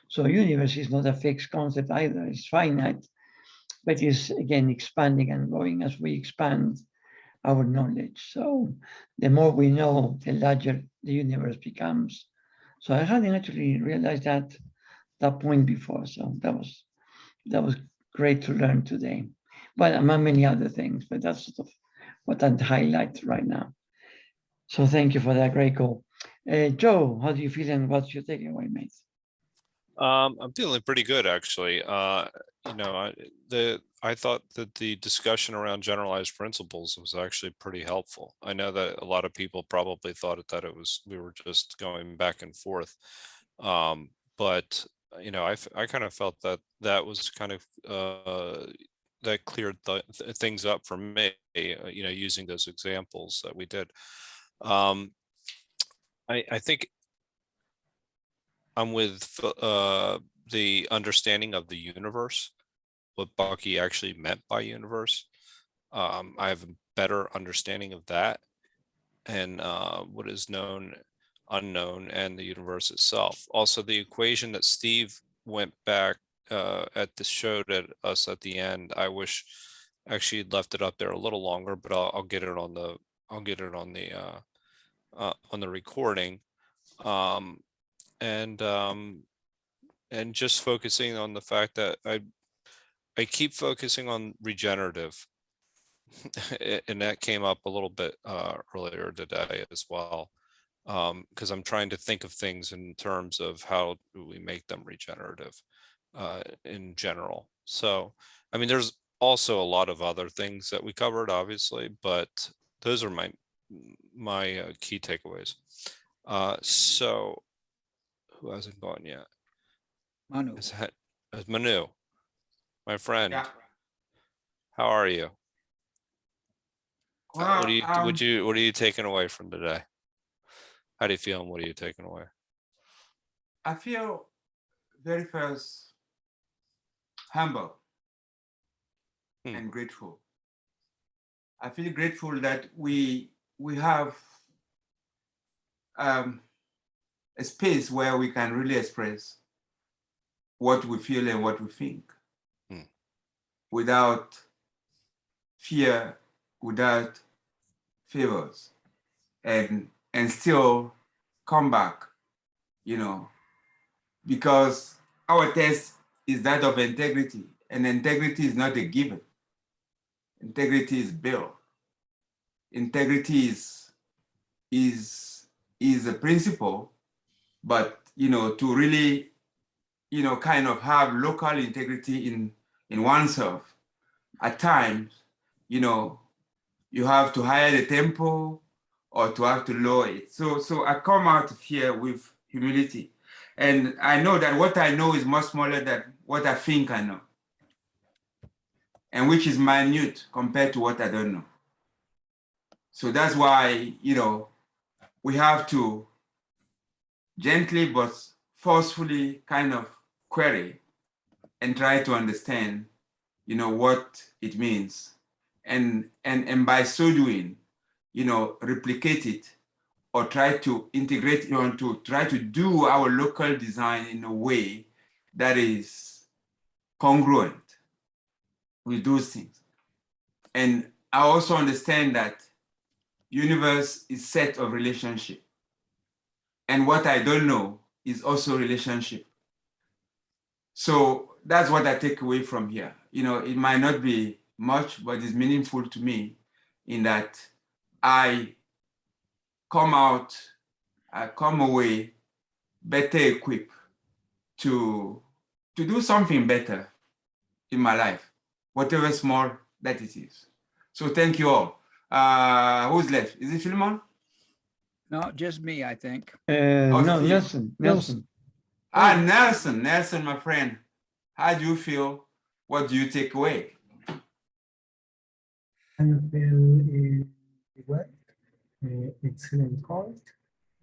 So universe is not a fixed concept either, it's finite, but is again expanding and growing as we expand our knowledge. So the more we know, the larger the universe becomes. So I hadn't actually realized that point before. So that was great to learn today. But among many other things, but that's sort of what I'd highlight right now. So thank you for that great call. Joe, how do you feel, and what's your takeaway, mate? I'm feeling pretty good, actually. I thought that the discussion around generalized principles was actually pretty helpful. I know that a lot of people probably thought that we were just going back and forth, but I kind of felt that was kind of that cleared things up for me. Using those examples that we did. I think I'm with the understanding of the universe, what Bucky actually meant by universe. I have a better understanding of that, and what is known, unknown, and the universe itself. Also, the equation that Steve went back at the showed at us at the end. I wish actually you'd left it up there a little longer, but I'll get it on the on the recording. And just focusing on the fact that I keep focusing on regenerative. And that came up a little bit earlier today as well, because I'm trying to think of things in terms of how do we make them regenerative in general. So, I mean, there's also a lot of other things that we covered, obviously, but those are my key takeaways. So, who hasn't gone yet? Manu. Is Manu, my friend? Yeah. How are you? Well, what are you taking away from today? How do you feel and what are you taking away? I feel very first humble and grateful. I feel grateful that we have a space where we can really express what we feel and what we think without fear, without favors, and still come back, you know, because our test is that of integrity, and integrity is not a given. Integrity is built. Integrity is a principle, but you know, to really, you know, kind of have local integrity in oneself, at times, you know, you have to higher the tempo or to have to lower it. So I come out of here with humility. And I know that what I know is much smaller than what I think I know, and which is minute compared to what I don't know. So that's why, you know, we have to gently but forcefully kind of query and try to understand, you know, what it means. And by so doing, you know, replicate it or try to integrate it onto, try to do our local design in a way that is congruent with those things. And I also understand that universe is set of relationship. And what I don't know is also relationship. So that's what I take away from here. You know, it might not be much, but it's meaningful to me in that I come away better equipped to do something better in my life, whatever small that it is. So thank you all. Who's left? Is it Philemon? No, just me, I think. No, Steve. Nelson. Nelson, my friend. How do you feel? What do you take away? I feel well, excellent call,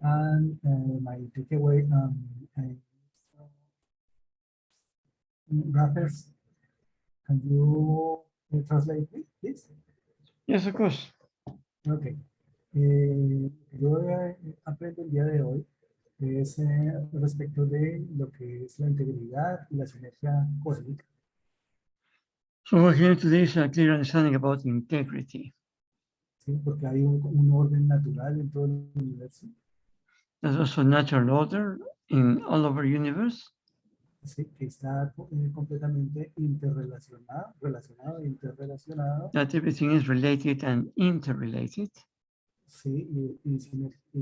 and my takeaway. Raffers, can you translate, please? Yes, of course. Ok. Yo aprendo el día de hoy es respecto de lo que es la integridad y la sinergia cósmica. So we're here today is a clear understanding about integrity. ¿Sí? Porque hay un orden natural en todo el universo. There's also natural order in all over universe. Sí, que está completamente interrelacionado. That everything is related and interrelated. Sí, y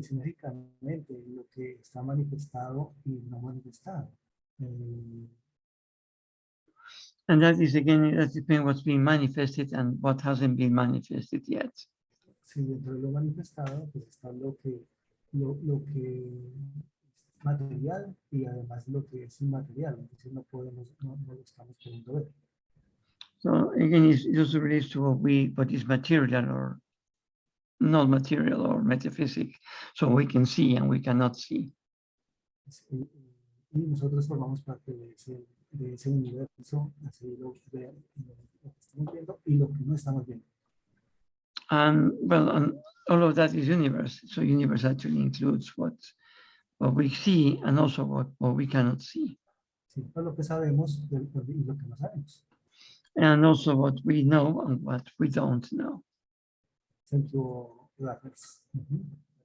sinérgicamente lo que está manifestado y no manifestado. And that is again, that depends what's being manifested and what hasn't been manifested yet. Sí, dentro de lo manifestado, pues está lo que es material y además lo que es inmaterial. Entonces no lo estamos pudiendo ver. So again, it also relates to what is material or not material or metaphysic. So we can see and we cannot see. Sí, y nosotros formamos parte de ese universo, así lo que estamos viendo y lo que no estamos viendo. And well, and all of that is universe. So universe actually includes what we see and also what we cannot see. Sí, por lo que sabemos y lo que no sabemos. And also what we know and what we don't know. Thank you, Raffles.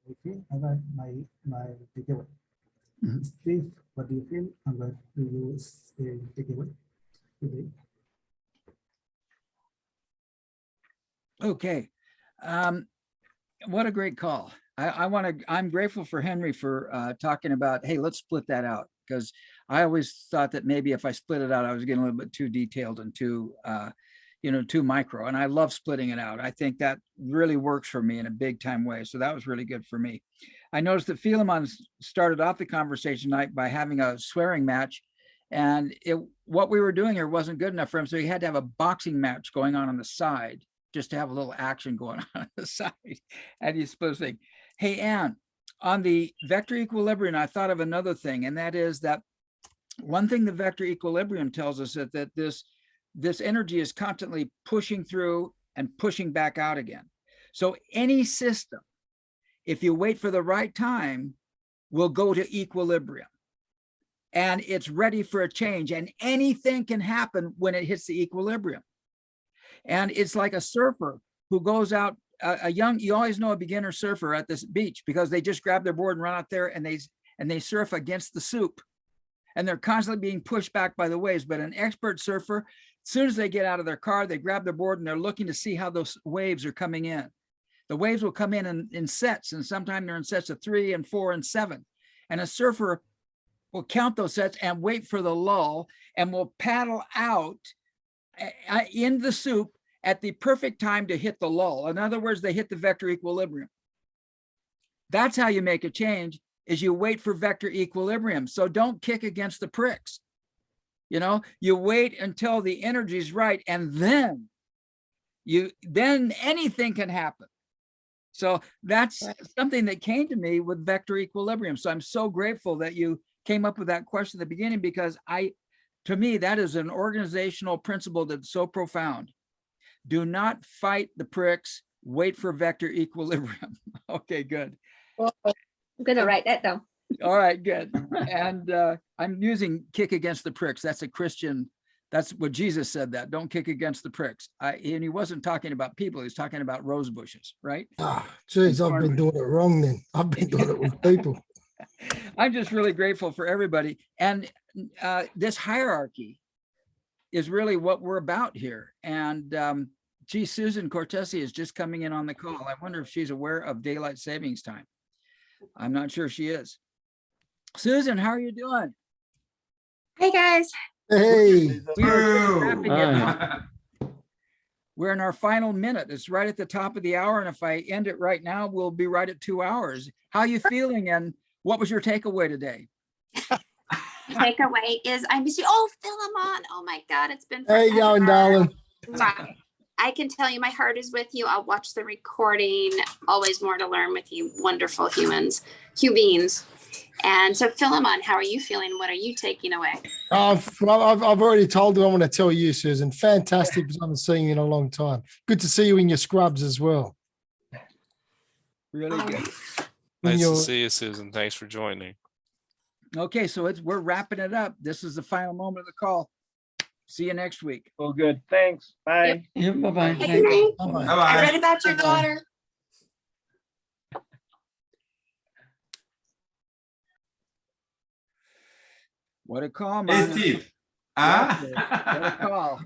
Okay, I got my takeaway. Mhm. Steve, what do you feel and what do you take away today? Okay. What a great call. I'm grateful for Henry for talking about, hey, let's split that out, because I always thought that maybe if I split it out, I was getting a little bit too detailed and too, too micro. And I love splitting it out. I think that really works for me in a big time way. So that was really good for me. I noticed that Philemon started off the conversation tonight by having a swearing match, and what we were doing here wasn't good enough for him. So he had to have a boxing match going on the side, just to have a little action going on the side. And he's supposed to think, hey, Ann, on the vector equilibrium, I thought of another thing, and that is that one thing the vector equilibrium tells us is that this energy is constantly pushing through and pushing back out again. So any system, if you wait for the right time, will go to equilibrium. And it's ready for a change, and anything can happen when it hits the equilibrium. And it's like a surfer who goes out, you always know a beginner surfer at this beach, because they just grab their board and run out there and they surf against the soup, and they're constantly being pushed back by the waves. But an expert surfer, as soon as they get out of their car, they grab their board and they're looking to see how those waves are coming in. The waves will come in sets, and sometimes they're in sets of 3 and 4 and 7. And a surfer will count those sets and wait for the lull, and will paddle out in the soup at the perfect time to hit the lull. In other words, they hit the vector equilibrium. That's how you make a change, is you wait for vector equilibrium. So don't kick against the pricks. You wait until the energy is right, and then anything can happen. So that's something that came to me with vector equilibrium. So I'm so grateful that you came up with that question at the beginning, because to me, that is an organizational principle that's so profound. Do not fight the pricks, wait for vector equilibrium. Okay, good. Well, I'm going to write that down. All right, good. And I'm using kick against the pricks. That's a Christian, that's what Jesus said, that don't kick against the pricks. And he wasn't talking about people, he was talking about rose bushes, right? Geez, I've been doing it wrong then. I've been doing it with people. I'm just really grateful for everybody. And this hierarchy is really what we're about here. And gee, Susan Cortesi is just coming in on the call. I wonder if she's aware of daylight savings time. I'm not sure she is. Susan, how are you doing? Hey guys. Hey. We are just wrapping it Hi. up. We're in our final minute. It's right at the top of the hour. And if I end it right now, we'll be right at 2 hours. How are you feeling? And what was your takeaway today? Takeaway is I miss you. Oh, Philemon. Oh my God, it's been forever. How you going, darling? I can tell you my heart is with you. I'll watch the recording. Always more to learn with you wonderful humans, beings. And so Philemon, how are you feeling? What are you taking away? I've already told you I want to tell you, Susan. Fantastic, because I haven't seen you in a long time. Good to see you in your scrubs as well. Really good. Nice to see you, Susan. Thanks for joining. Okay, so we're wrapping it up. This is the final moment of the call. See you next week. Oh, good. Thanks. Bye. Yeah, bye-bye. Good Thank night. you. Bye-bye. I Bye-bye. read about your daughter. What a call, Hey, man. Steve. What a call.